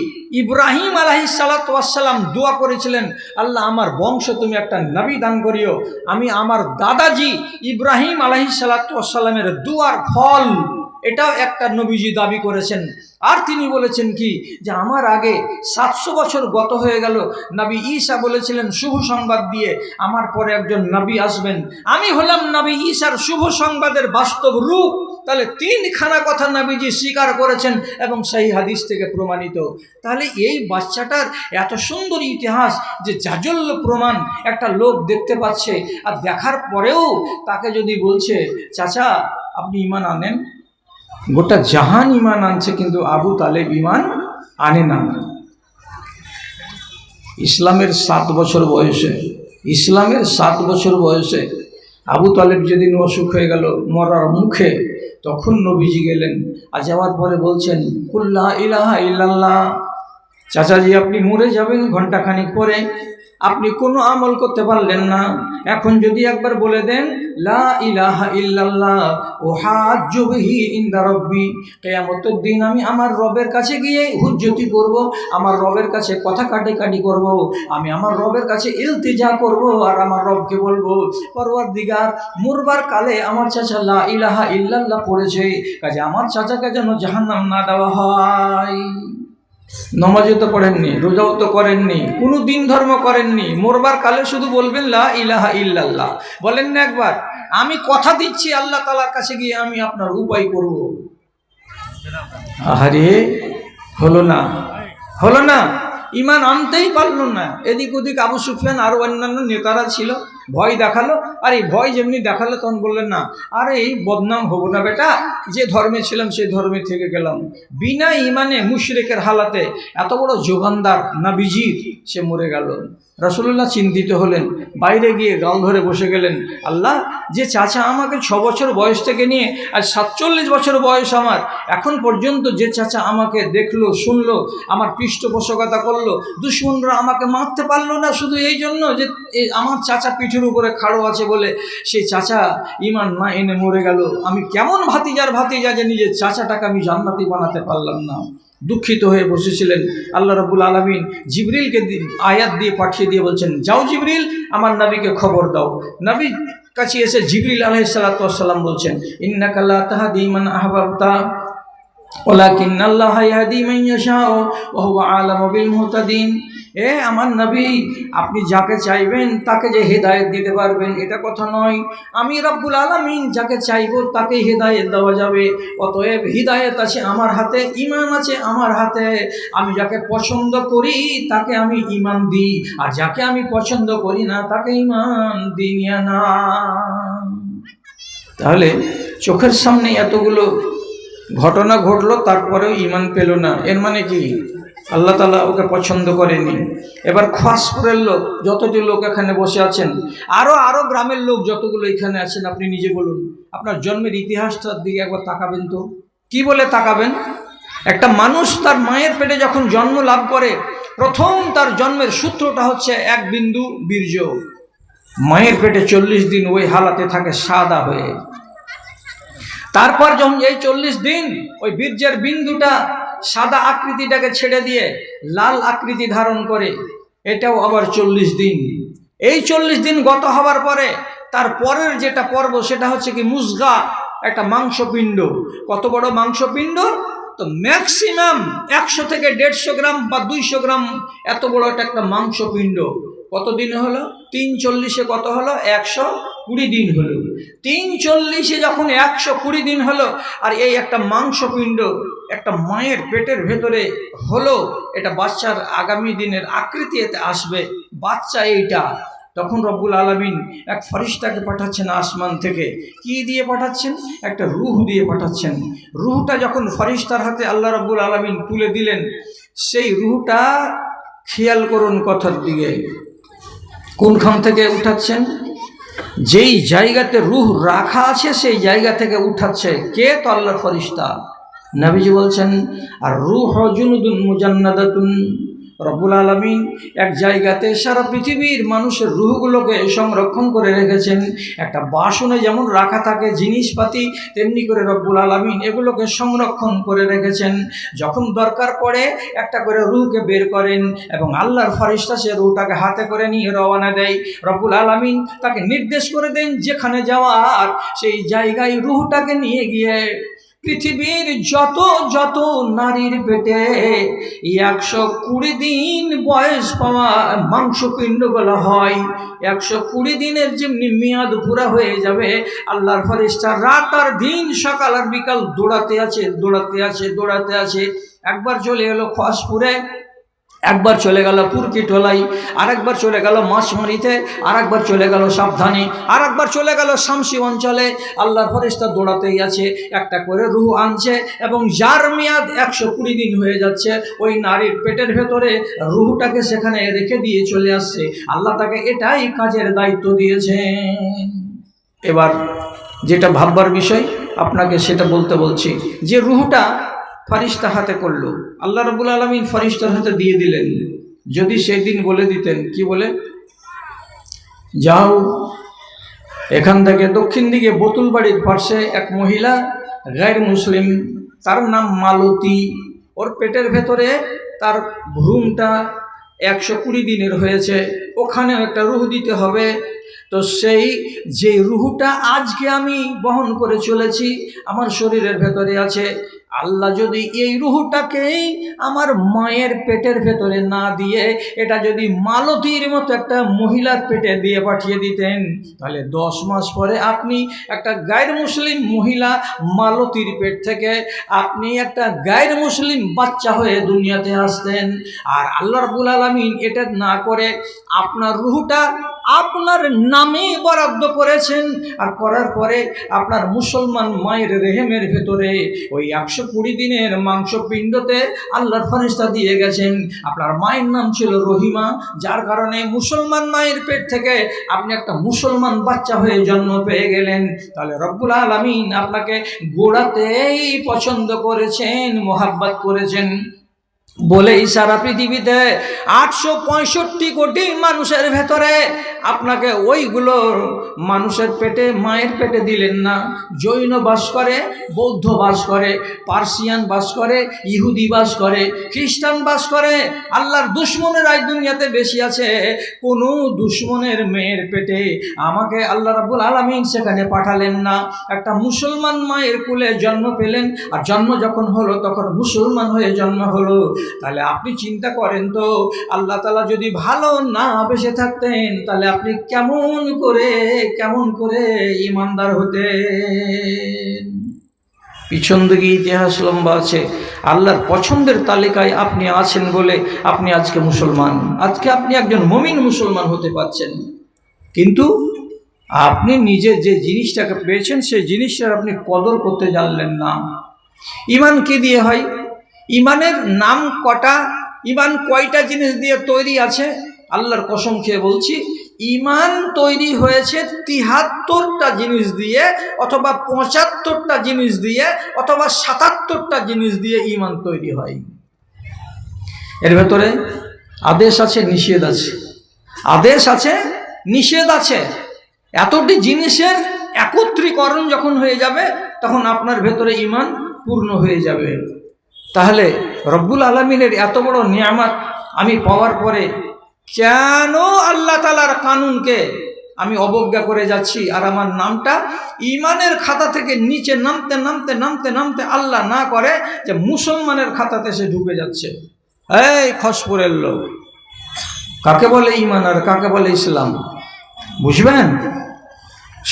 ইব্রাহিম আলাইহিসসালাতু ওয়াসসালাম দোয়া করেছিলেন, আল্লাহ আমার বংশ তুমি একটা নবী দান করিও। আমি আমার দাদাজি ইব্রাহিম আলাইহিসসালাতু ওয়াসসালামের দোয়ার ফল, এটাও একটা নবীজি দাবি করেছেন। আর তিনি বলেছেন কি, যে আমার আগে 700 বছর গত হয়ে গেল, নবী ঈসা বলেছিলেন শুভ সংবাদ দিয়ে, আমার পরে একজন নবী আসবেন, আমি হলাম নবী ঈসার শুভ সংবাদের বাস্তব রূপ। তাহলে 3খানা কথা নবীজি স্বীকার করেছেন এবং সহিহ হাদিস থেকে প্রমাণিত। তাহলে এই বাচ্চাটার এত সুন্দর ইতিহাস, যে জাজল্য প্রমাণ একটা লোক দেখতে পাচ্ছে, আর দেখার পরেও তাকে যদি বলছে, চাচা আপনি ঈমান আনেন, গোটা জাহান ঈমান আনছে, কিন্তু আবু তালেব ঈমান আনে না। ইসলামের 7 বছর বয়সে আবু তালেব যেদিন অসুখ হয়ে গেল, মরার মুখে, তখন নবীজি গেলেন। আর যাওয়ার পরে বলছেন, কুল লা ইলাহা ইল্লাল্লাহ। চাচাজি আপনি মরে যাবেন ঘণ্টাখানিক পরে, আপনি কোনো আমল করতে পারলেন না, এখন যদি একবার বলে দেন লা ইলাহা ইল্লাল্লাহ উহাজ্জু বিহি ইনদা রাব্বি, কিয়ামতের দিন আমি আমার রবের কাছে গিয়ে হুজ্জতি করব, আমার রবের কাছে কথা কাটাকাটি করব, আমি আমার রবের কাছে ইলতিজা করব, আর আমার রবকে বলবো পরওয়ারদিগার মরবার কালে আমার চাচা লা ইলাহা ইল্লাল্লাহ পড়েছে, কাজে আমার চাচাকে যেন জাহান্নাম না দেওয়া হয়। নমাজও তো পড়েননি, রোজাও তো করেননি, কোনো দিন ধর্ম করেননি, মরবার কালে শুধু বলবেন লা ইলাহা ইল্লাল্লাহ। বলেন না একবার, আমি কথা দিচ্ছি আল্লাহ তাআলার কাছে গিয়ে আমি আপনার উপায় করব। আরে হলো না, হলো না, ইমান আনতেই পারল না। এদিক ওদিক আবু সুফিয়ান আরও অন্যান্য নেতারা ছিল, ভয় দেখালো, আর এই ভয় যেমনি দেখালো তখন বললেন না আরে এই বদনাম হবো না বেটা, যে ধর্মে ছিলাম সেই ধর্মে থেকে গেলাম। বিনা ইমানে মুশরিকের হালাতে এত বড় যোগানদার নাবিজির সে মরে গেল। রাসূলুল্লাহ চিন্তিত হলেন, বাইরে গিয়ে গাল ধরে বসে গেলেন, আল্লাহ, যে চাচা আমাকে 6 বছর বয়স থেকে নিয়ে আর 47 বছর বয়স আমার, এখন পর্যন্ত যে চাচা আমাকে দেখলো শুনলো, আমার পৃষ্ঠপোষকতা করলো, দুশমনরা আমাকে মারতে পারলো না শুধু এই জন্য যে আমার চাচা পিঠের উপরে খাড়ো আছে বলে, সেই চাচা ইমান না এনে মরে গেল। আমি কেমন ভাতিজার ভাতিজা যে নিজের চাচাটাকে আমি জান্নাতি বানাতে পারলাম না। দুঃখিত হয়ে বসেছিলেন। আল্লাহ রাব্বুল আলামিন জিবরিলকে আয়াত দিয়ে পাঠিয়ে দিয়ে বলছেন, যাও জিবরিল, আমার নবীকে খবর দাও। নবী কাছে এসে জিবরিল আলাইহিস সালাতু ওয়াস সালাম বলছেন, ইন্নাকা লা তাহদি মান আহবাবতা ওয়ালাকিন্নাল্লাহা ইয়াহদি মান ইয়াশাউ ওয়া হুয়া আলামু বিল মুহতাদিন। আমার নবী, আপনি যাকে চাইবেন তাকে যে হেদায়েত দিতে পারবেন এটা কথা নয়, আমি রব্বুল আলামিন যাকে চাইব তাকে হেদায়েত দেওয়া যাবে। অতএব হিদায়েত আছে আমার হাতে, ঈমান আছে আমার হাতে। আমি যাকে পছন্দ করি তাকে আমি ঈমান দিই, আর যাকে আমি পছন্দ করি না তাকে ঈমান দিই না। তাহলে চোখের সামনে এতগুলো ঘটনা ঘটলো, তারপরেও ঈমান পেল না, এর মানে কি? আল্লাহ তাআলা ওকে পছন্দ করেনি। এবার খোয়াসপুরের লোক, যতটি লোক এখানে বসে আছেন, আরও গ্রামের লোক যতগুলো এখানে আছেন, আপনি নিজে বলুন, আপনার জন্মের ইতিহাসটার দিকে একবার তাকাবেন তো। কি বলে তাকাবেন? একটা মানুষ তার মায়ের পেটে যখন জন্ম লাভ করে, প্রথম তার জন্মের সূত্রটা হচ্ছে এক বিন্দু বীর্য। মায়ের পেটে 40 দিন ওই হালাতে থাকে সাদা হয়ে। তারপর যখন এই 40 দিন ওই বীর্যের বিন্দুটা সাদা আকৃতিটাকে ছেড়ে দিয়ে লাল আকৃতি ধারণ করে, এটাও আবার 40 দিন। এই 40 দিন গত হওয়ার পরে তার পরের যেটা পর্ব সেটা হচ্ছে কি মুজগা, একটা মাংসপিণ্ড। কত বড় মাংসপিণ্ড? তো ম্যাক্সিমাম 100 থেকে 150 গ্রাম বা 200 গ্রাম এত বড় একটা মাংসপিণ্ড। কত দিন হলো? 340-এ কত হলো? 120 দিন হলো। 340-এ যখন 120 দিন হলো, আর এই একটা মাংসপিণ্ড একটা মায়ের পেটের ভেতরে হলো, এটা বাচ্চার আগামী দিনের আকৃতি এতে আসবে, বাচ্চা এইটা। তখন রব্বুল আলামিন এক ফেরেশতাকে পাঠাচ্ছেন আসমান থেকে। কি দিয়ে পাঠাচ্ছেন? একটা রূহ দিয়ে পাঠাচ্ছেন। রূহটা যখন ফেরেশতার হাতে আল্লাহ রব্বুল আলামিন তুলে দিলেন, সেই রূহটা খেয়াল করুন কথার দিকে, কোনখান থেকে উঠাচ্ছেন? যেই জায়গাতে রূহ রাখা আছে সেই জায়গা থেকে উঠাচ্ছে কে? তো আল্লাহর ফেরেশতা। নবীজি বলছেন, আর রূহ জুনুদুন মুজান্নাদাতুন, রব্বুল আলামিন এক জায়গাতে সারা পৃথিবীর মানুষের রূহগুলোকে সংরক্ষণ করে রেখেছেন। একটা বাসনে যেমন রাখা থাকে জিনিসপাতি, তেমনি করে রব্বুল আলামিন এগুলোকে সংরক্ষণ করে রেখেছেন। যখন দরকার পড়ে একটা করে রূহকে বের করেন এবং আল্লাহর ফেরেশতা সে রূহটাকে হাতে করে নিয়ে রওনা দেয়। রব্বুল আলামিন তাকে নির্দেশ করে দেন যেখানে যাওয়ার, সেই জায়গায় রূহটাকে নিয়ে গিয়ে পৃথিবীর যত নারীর পেটে 120 দিন বয়স পাওয়া মাংসপিণ্ডগুলো হয়, 120 দিনের যেমনি মেয়াদ পুরা হয়ে যাবে, আল্লাহর ফেরেশতা রাত আর দিন, সকাল আর বিকাল দৌড়াতে আছে। একবার চলে এলো খোয়াসপুরে, একবার চলে গেল পুরকিটোলাই, আরেকবার চলে গেল মাছমারিতে, আরেকবার চলে গেল সাবধানে, আরেকবার চলে গেল শামসি অঞ্চলে। আল্লাহর ফেরেশতা দৌড়াতেই আছে, একটা করে রূহ আনছে এবং যার মেয়াদ 120 দিন হয়ে যাচ্ছে, ওই নারীর পেটের ভেতরে রূহটাকে সেখানে রেখে দিয়ে চলে আসছে। আল্লাহ তাকে এটাই কাজের দায়িত্ব দিয়েছেন। এবার যেটা ভাববার বিষয় আপনাকে সেটা বলছি, যে রূহটা ফেরেশতা হাতে করলো, আল্লাহ রাব্বুল আলামিন ফেরেশতার হাতে দিয়ে দিলেন। যদি সেই দিন বলে দিতেন, কি বলে, যাও এখান থেকে দক্ষিণ দিকে বোতুলবাড়ির পাশে এক মহিলা গায়ের মুসলিম, তার নাম মালতী, ওর পেটের ভেতরে তার ভ্রূণটা 120 দিনের হয়েছে, ওখানেও একটা রুহ দিতে হবে। তো সেই যে রুহটা আজকে আমি বহন করে চলেছি আমার শরীরের ভেতরে আছে, আল্লাহ যদি এই রুহটাকেই আমার মায়ের পেটের ভেতরে না দিয়ে এটা যদি মালতীর মতো একটা মহিলার পেটে দিয়ে পাঠিয়ে দিতেন, তাহলে 10 মাস পরে আপনি একটা গায়ের মুসলিম মহিলা মালতীর পেট থেকে আপনি একটা গায়ের মুসলিম বাচ্চা হয়ে দুনিয়াতে আসতেন। আর আল্লাহ রাব্বুল আলামিন এটা না করে আপনার রুহটা আপনার নামে বরাদ্দ করেছেন, আর করার পরে আপনার মুসলমান মায়ের রেহেমের ভেতরে ওই 120 দিনের মাংসপিণ্ডতে আল্লাহর ফেরেশতা দিয়ে গেছেন। আপনার মায়ের নাম ছিল রহিমা, যার কারণে মুসলমান মায়ের পেট থেকে আপনি একটা মুসলমান বাচ্চা হয়ে জন্ম পেয়ে গেলেন। তাহলে রব্বুল আলামিন আপনাকে গোড়াতেই পছন্দ করেছেন, মোহাব্বত করেছেন বলেই সারা পৃথিবীতে 865 কোটি মানুষের ভেতরে আপনাকে ওইগুলো মানুষের পেটে মায়ের পেটে দিলেন না। জৈন বাস করে, বৌদ্ধ বাস করে, পার্সিয়ান বাস করে, ইহুদি বাস করে, খ্রিস্টান বাস করে, আল্লাহর দুশ্মনের আজ দুনিয়াতে বেশি আছে। কোনো দুশ্মনের মেয়ের পেটে আমাকে আল্লাহ রাব্বুল আলামিন সেখানে পাঠালেন না। একটা মুসলমান মায়ের কুলে জন্ম পেলেন, আর জন্ম যখন হলো তখন মুসলমান হয়ে জন্ম হলো। তাহলে আপনি চিন্তা করেন তো, আল্লাহ তাআলা যদি ভালো না বেসে থাকতেন তাহলে আপনি কেমন করে ঈমানদার হতেন। পিছন দিকে ইতিহাস লম্বা আছে। আল্লাহর পছন্দের তালিকায় আপনি আছেন বলে আপনি আজকে মুসলমান, আজকে আপনি একজন মুমিন মুসলমান হতে পারছেন। কিন্তু আপনি নিজে যে জিনিসটাকে পেয়েছেন সেই জিনিসটার আপনি কদর করতে জানলেন না। ঈমান কি দিয়ে হয়? ঈমানের নাম কটা? ঈমান কয়টা জিনিস দিয়ে তৈরি আছে? আল্লাহর কসম খেয়ে বলছি, ঈমান তৈরি হয়েছে 73টা জিনিস দিয়ে, অথবা 75টা জিনিস দিয়ে, অথবা 77টা জিনিস দিয়ে ঈমান তৈরি হয়। এর ভেতরে আদেশ আছে, নিষেধ আছে, আদেশ আছে, নিষেধ আছে। এতটি জিনিসের একত্রীকরণ যখন হয়ে যাবে তখন আপনার ভেতরে ঈমান পূর্ণ হয়ে যাবে। তাহলে রব্বুল আলামিনের এত বড় নিয়ামত আমি পাওয়ার পরে কেন আল্লাহ তাআলার কানুনকে আমি অবজ্ঞা করে যাচ্ছি, আর আমার নামটা ঈমানের খাতা থেকে নিচে নামতে নামতে নামতে নামতে আল্লাহ না করে যে মুসলমানের খাতাতে সে ঢুকে যাচ্ছে। এই খসপুরের লোক, কাকে বলে ঈমান আর কাকে বলে ইসলাম বুঝবেন?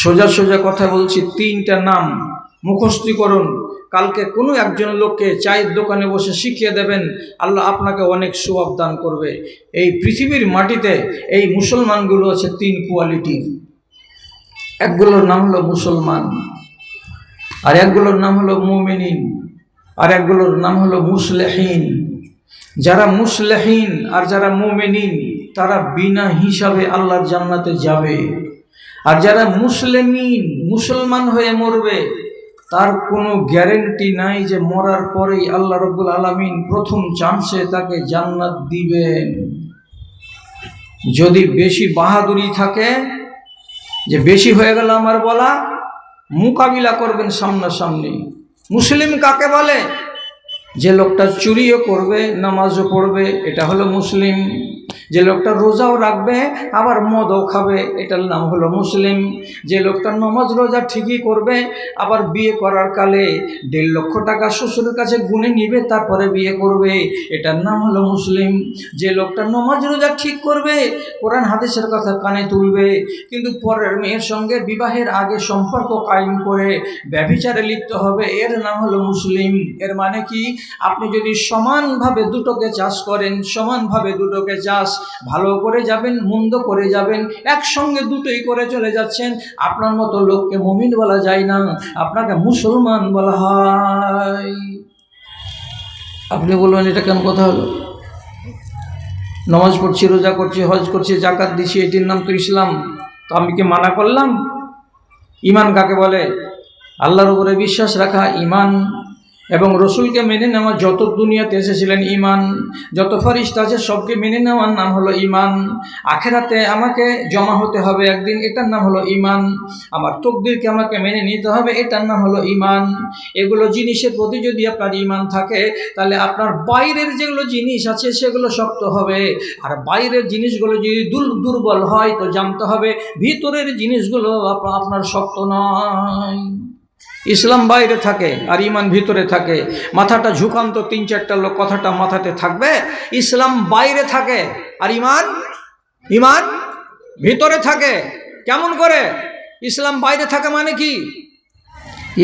সোজা সোজা কথা বলছি, 3টা নাম মুখস্থ করুন। কালকে কোনো একজন লোককে চায়ের দোকানে বসে শিখিয়ে দেবেন, আল্লাহ আপনাকে অনেক সওয়াব দান করবে। এই পৃথিবীর মাটিতে এই মুসলমানগুলো আছে 3 কোয়ালিটির। একগুলোর নাম হলো মুসলমান, আর একগুলোর নাম হলো মুমিনিন, আর একগুলোর নাম হলো মুসলিহিন। যারা মুসলিহিন আর যারা মুমিনিন তারা বিনা হিসাবে আল্লাহর জান্নাতে যাবে, আর যারা মুসলিমিন মুসলমান হয়ে মরবে তার কোনো গ্যারেন্টি নাই যে মরার পরেই আল্লাহ রাব্বুল আলামিন প্রথম চান্সে তাকে জান্নাত দিবেন। যদি বেশি বাহাদুরি থাকে, যে বেশি হয়ে গেল আমার বলা, মোকাবিলা করবেন সামনাসামনি। মুসলিম কাকে বলে? যে লোকটা চুরিও করবে, নামাজও পড়বে, এটা হলো মুসলিম। যে লোকটা রোজাও রাখবে আবার মদও খাবে, এটার নাম হলো মুসলিম। যে লোকটা নামাজ রোজা ঠিকই করবে, আবার বিয়ে করার কালে 1.5 লক্ষ টাকা শ্বশুরের কাছে গুনে নিবে তারপরে বিয়ে করবে, এটার নাম হলো মুসলিম। যে লোকটা নামাজ রোজা ঠিক করবে, কোরআন হাদিসের কথা কানে তুলবে, কিন্তু পরের মেয়ের সঙ্গে বিবাহের আগে সম্পর্ক কায়েম করে ব্যভিচারে লিপ্ত হবে, এর নাম হলো মুসলিম। এর মানে কি? আপনি যদি সমানভাবে দুটোকে চাষ করেন, সমানভাবে দুটোকে চাষ ভালো করে যাবেন, মন্দ করে যাবেন, একসঙ্গে দুটোই করে চলে যাচ্ছেন, আপনার মতো লোককে মুমিন বলা যায় না, আপনাকে মুসলমান বলা হয়। আপনি বলবেন এটা কেন কথা হলো? নামাজ পড়ছি, রোজা করছি, হজ করছি, জাকাত দিচ্ছি, এটির নাম তো ইসলাম। তো আমি কি মানা করলাম? ঈমান কাকে বলে? আল্লাহর উপরে বিশ্বাস রাখা ঈমান। এবং রসুলকে মেনে নেওয়া, যত দুনিয়াতে এসেছিলেন ঈমান, যত ফেরেশতা আছে সবকে মেনে নেওয়ার নাম হলো ঈমান। আখেরাতে আমাকে জমা হতে হবে একদিন, এটার নাম হলো ঈমান। আমার তকদিরকে আমাকে মেনে নিতে হবে, এটার নাম হলো ঈমান। এগুলো জিনিসের প্রতি যদি আপনার ঈমান থাকে, তাহলে আপনার বাইরের যেগুলো জিনিস আছে সেগুলো শক্ত হবে। আর বাইরের জিনিসগুলো যদি দুর্বল হয়, তো জানতে হবে ভিতরের জিনিসগুলো আপনার শক্ত নয়। ইসলাম বাইরে থাকে আর ঈমান ভিতরে থাকে। মাথাটা ঝুকান্ত 3-4টা লোক কথাটা মাথাতে থাকবে। ইসলাম বাইরে থাকে আর ঈমান ভিতরে থাকে। কেমন করে? ইসলাম বাইরে থাকে মানে কি?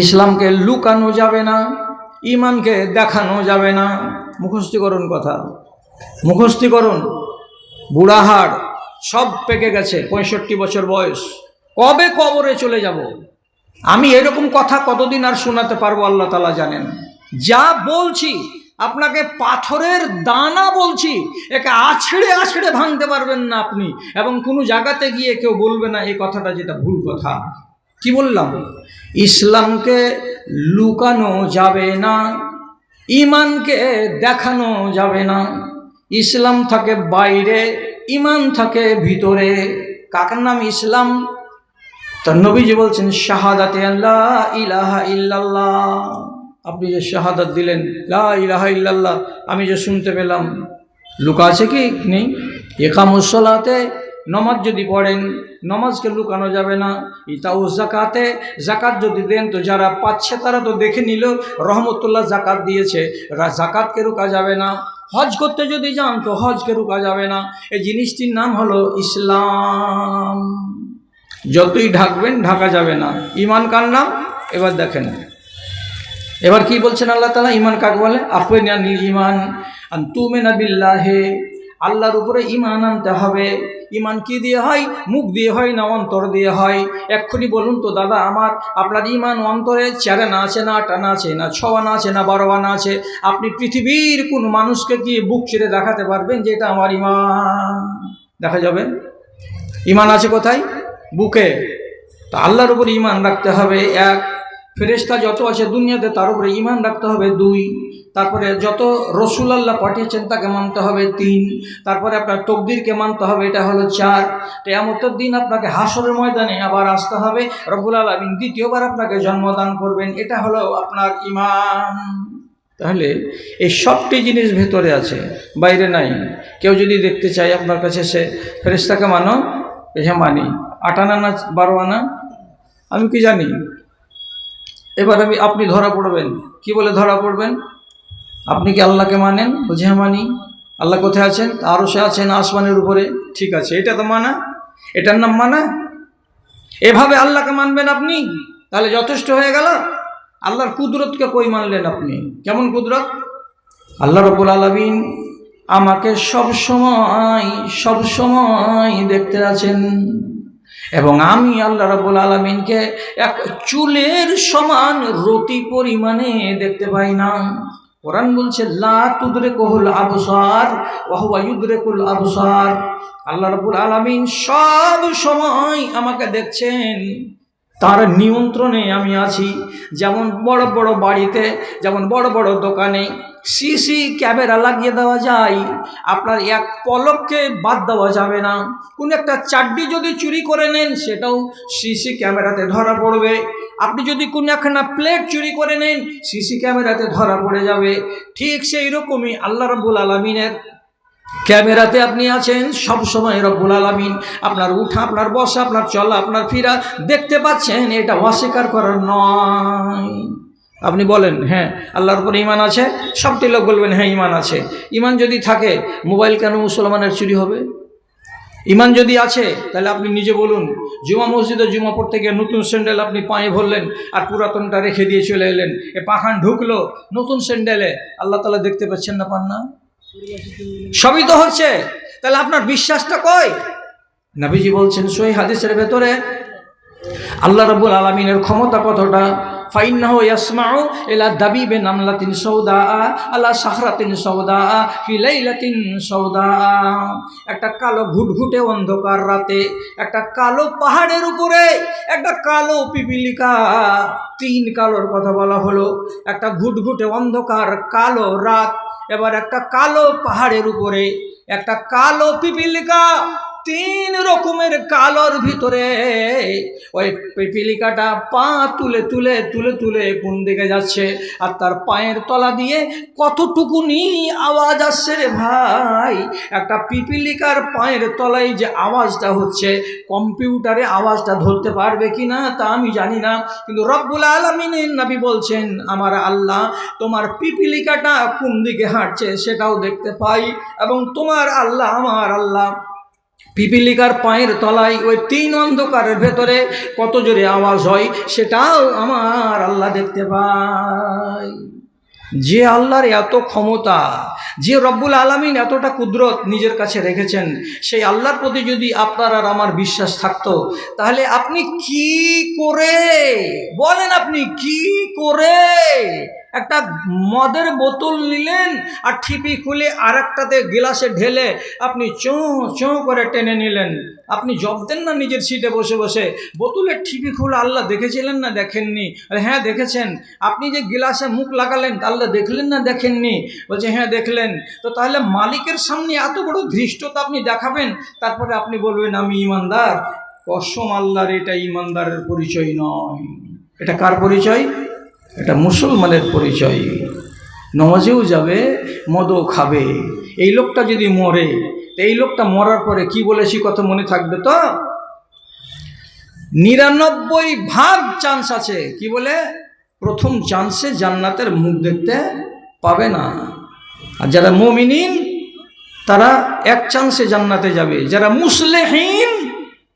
ইসলামকে লুকানো যাবে না, ঈমানকে দেখানো যাবে না। মুখস্থি করুন কথা, মুখস্থি করুন। বুড়াহাড় সব পেকে গেছে, 65 বছর বয়স, কবে কবরে চলে যাব? আমি এরকম কথা কতদিন আর শোনাতে পারবো আল্লাহ তাআলা জানেন। যা বলছি আপনাকে পাথরের দানা বলছি, একে আছড়ে আছড়ে ভাঙতে পারবেন না আপনি, এবং কোনো জায়গাতে গিয়ে কেউ বলবে না এই কথাটা যেটা ভুল কথা। কি বললাম? ইসলামকে লুকানো যাবে না, ঈমানকে দেখানো যাবে না। ইসলাম থাকে বাইরে, ঈমান থাকে ভিতরে। কার নাম ইসলাম? তার নবীজি বলছেন শাহাদাতে লা ইলাহা ইল্লাল্লাহ। আপনি যে শাহাদাত দিলেন লা ইলাহা ইল্লাল্লাহ, আমি যে শুনতে পেলাম, লুকা আছে কি? নেই। ইকামুস সালাতে, নমাজ যদি পড়েন, নমাজকে লুকানো যাবে না। ইতাউ যাকাতে, যাকাত যদি দেন, তো যারা পাচ্ছে তারা তো দেখে নিল রহমতুল্লাহ যাকাত দিয়েছে, যাকাতকে রুকা যাবে না। হজ করতে যদি যান, তো হজকে রুকা যাবে না। এই জিনিসটির নাম হলো ইসলাম। যতই ঢাকবেন ঢাকা যাবে না। ঈমান কার নাম? এবার দেখেন, এবার কি বলছেন আল্লাহ তাআলা? ঈমান কাকে বলে? আফওয়ানিল ঈমান আন তুমিনা বিল্লাহি, আল্লাহর উপরে ঈমান আনতে হবে। ঈমান কি দিয়ে হয়? মুখ দিয়ে হয় না অন্তর দিয়ে হয়? এক্ষুনি বলুন তো দাদা, আপনার ঈমান অন্তরে 4 আনা আছে না 8 আনা আছে না 6 আনা আছে না 12 আনা আছে? আপনি পৃথিবীর কোন মানুষকে কি বুক ছেড়ে দেখাতে পারবেন যে এটা আমার ঈমান? দেখা যাবে? ঈমান আছে কোথায়? বুকে। তা আল্লাহর উপর ঈমান রাখতে হবে 1, ফেরেশতা যত আছে দুনিয়াতে তার উপরে ঈমান রাখতে হবে 2, তারপরে যত রসুল আল্লাহ পাঠিয়েছেন তাকে মানতে হবে 3, তারপরে আপনার তকদিরকে মানতে হবে, এটা হলো 4। কিয়ামতের দিন আপনাকে হাসরের ময়দানে আবার আসতে হবে, রব্বুল আলামিন দ্বিতীয়বার আপনাকে জন্মদান করবেন, এটা হলো আপনার ঈমান। তাহলে এই সবটি জিনিস ভেতরে আছে, বাইরে নাই। কেউ যদি দেখতে চায় আপনার কাছে, সে ফেরেশতাকে মানো, হ্যাঁ মানি। 8 আনা না 12 আনা আমি কি জানি? এবার আপনি ধরা পড়বেন। কি বলে ধরা পড়বেন? আপনি কি আল্লাহকে মানেন? বলছে হ্যাঁ মানি। আল্লাহ কোথায় আছেন? আরও সে আছেন আসমানের উপরে। ঠিক আছে, এটা তো মানা, এটার নাম মানা। এভাবে আল্লাহকে মানবেন আপনি, তাহলে যথেষ্ট হয়ে গেল। আল্লাহর কুদরতকে কই মানলেন আপনি? কেমন কুদরত? আল্লাহ রাব্বুল আলামিন আমাকে সব সময় দেখতে আছেন, এবং আমি আল্লাহ রাব্বুল আলামিনকে এক চুলের সমান রতি পরিমাণে দেখতে পাই না। কোরআন বলছে লা তুদরিকুল আবসার ওয়া হুয়া ইউদরিকুল আবসার। আল্লাহ রাব্বুল আলামিন সব সময় আমাকে দেখছেন, তার নিয়ন্ত্রণে আমি আছি। যেমন বড় বড় বাড়িতে, যেমন বড় বড় দোকানে সিসি ক্যামেরা লাগিয়ে দেওয়া যায়, আপনার এক পলককে বাদ দেওয়া যাবে না। কোন একটা চাড্ডি যদি চুরি করে নেন, সেটাও সিসি ক্যামেরাতে ধরা পড়বে। আপনি যদি কোন একখানা প্লেট চুরি করে নেন, সিসি ক্যামেরাতে ধরা পড়ে যাবে। ঠিক সেই রকমই আল্লাহ রাব্বুল আলামিনের ক্যামেরাতে আপনি আছেন সব সময়। রব্বুল আলামিন আপনার উঠা, আপনার বসা, আপনার চলা, আপনার ফিরা দেখতে পাচ্ছেন, এটা অস্বীকার করার নয়। আপনি বলেন হ্যাঁ আল্লাহর উপর ঈমান আছে, সবটি লোক বলবেন হ্যাঁ ঈমান আছে। ঈমান যদি থাকে, মোবাইল কেন মুসলমানের চুরি হবে? ঈমান যদি আছে, তাহলে আপনি নিজে বলুন, জুমা মসজিদে জুমা পড়তে গিয়ে নতুন স্যান্ডেল আপনি পায়ে ভরলেন, আর পুরাতনটা রেখে দিয়ে চলে এলেন, এ পাখান ঢুকলো নতুন স্যান্ডেলে, আল্লাহ তাআলা দেখতে পাচ্ছেন না? পান না? সবই তো হচ্ছে। তাহলে আপনার বিশ্বাসটা কই? নবীজি বলছেন সহিহ হাদিসের ভেতরে, আল্লাহ রাব্বুল আলামিনের ক্ষমতা কতটা, ফাইন্নাহু ইয়াসমাউ ইলা দাবিবে নামলাতিন সাউদা আলা সাখরাতিন সাউদা ফি লাইলাতিন সাউদা। একটা কালো ঘুটঘুটে অন্ধকার রাতে একটা কালো পাহাড়ের উপরে একটা কালো পিপিলিকা, তিন কালোর কথা বলা হলো। একটা ঘুটঘুটে অন্ধকার কালো রাত, এবার একটা কালো পাহাড়ের উপরে একটা কালো পিপিলিকা, তিন রকমের কালোর ভিতরে ওই পিপিলিকাটা পা তুলে তুলে তুলে তুলে কোন দিকে যাচ্ছে, আর তার পায়ের তলা দিয়ে কতটুকুনি আওয়াজ আসছে রে ভাই। একটা পিপিলিকার পায়ের তলায় যে আওয়াজটা হচ্ছে, কম্পিউটারে আওয়াজটা ধরতে পারবে কি না তা আমি জানি না, কিন্তু রব্বুল আলামিনের নবী বলছেন আমার আল্লাহ তোমার পিপিলিকাটা কোন দিকে হাঁটছে সেটাও দেখতে পাই, এবং তোমার আল্লাহ আমার আল্লাহ পিপিলিকার পায়ের তলায় ওই তিন অন্ধকারের ভেতরে কত জোরে আওয়াজ হয় সেটাও আমার আল্লাহ দেখতে পায়। যে আল্লাহর এত ক্ষমতা, যে রব্বুল আলামিন এতটা কুদরত নিজের কাছে রেখেছেন, সেই আল্লাহর প্রতি যদি আপনার আর আমার বিশ্বাস থাকতো, তাহলে আপনি কি করে বলেন, আপনি কি করে একটা মদের বোতল নিলেন আর ঠিপি খুলে আর একটাতে গ্লাসে ঢেলে আপনি চোঁ চোঁ করে টেনে নিলেন? আপনি জব দেন না নিজের সিটে বসে বসে, বোতলের ঠিপি খুলে আল্লাহ দেখেছিলেন না দেখেননি? হ্যাঁ দেখেছেন। আপনি যে গ্লাসে মুখ লাগালেন আল্লাহ দেখলেন না দেখেননি? বলছে হ্যাঁ দেখলেন। তো তাহলে মালিকের সামনে এত বড় ধৃষ্টতা আপনি দেখাবেন, তারপরে আপনি বলবেন আমি ইমানদার? কসম আল্লাহর, এটা ইমানদারের পরিচয় নয়। এটা কার পরিচয়? এটা মুসলমানের পরিচয়। নমাজেও যাবে, মদও খাবে। এই লোকটা যদি মরে, এই লোকটা মরার পরে কি বলেছি কথা মনে থাকবে তো? 99% চান্স আছে, কি বলে, প্রথম চান্সে জান্নাতের মুখ দেখতে পাবে না। আর যারা মুমিনিন তারা এক চান্সে জান্নাতে যাবে, যারা মুসলিহিন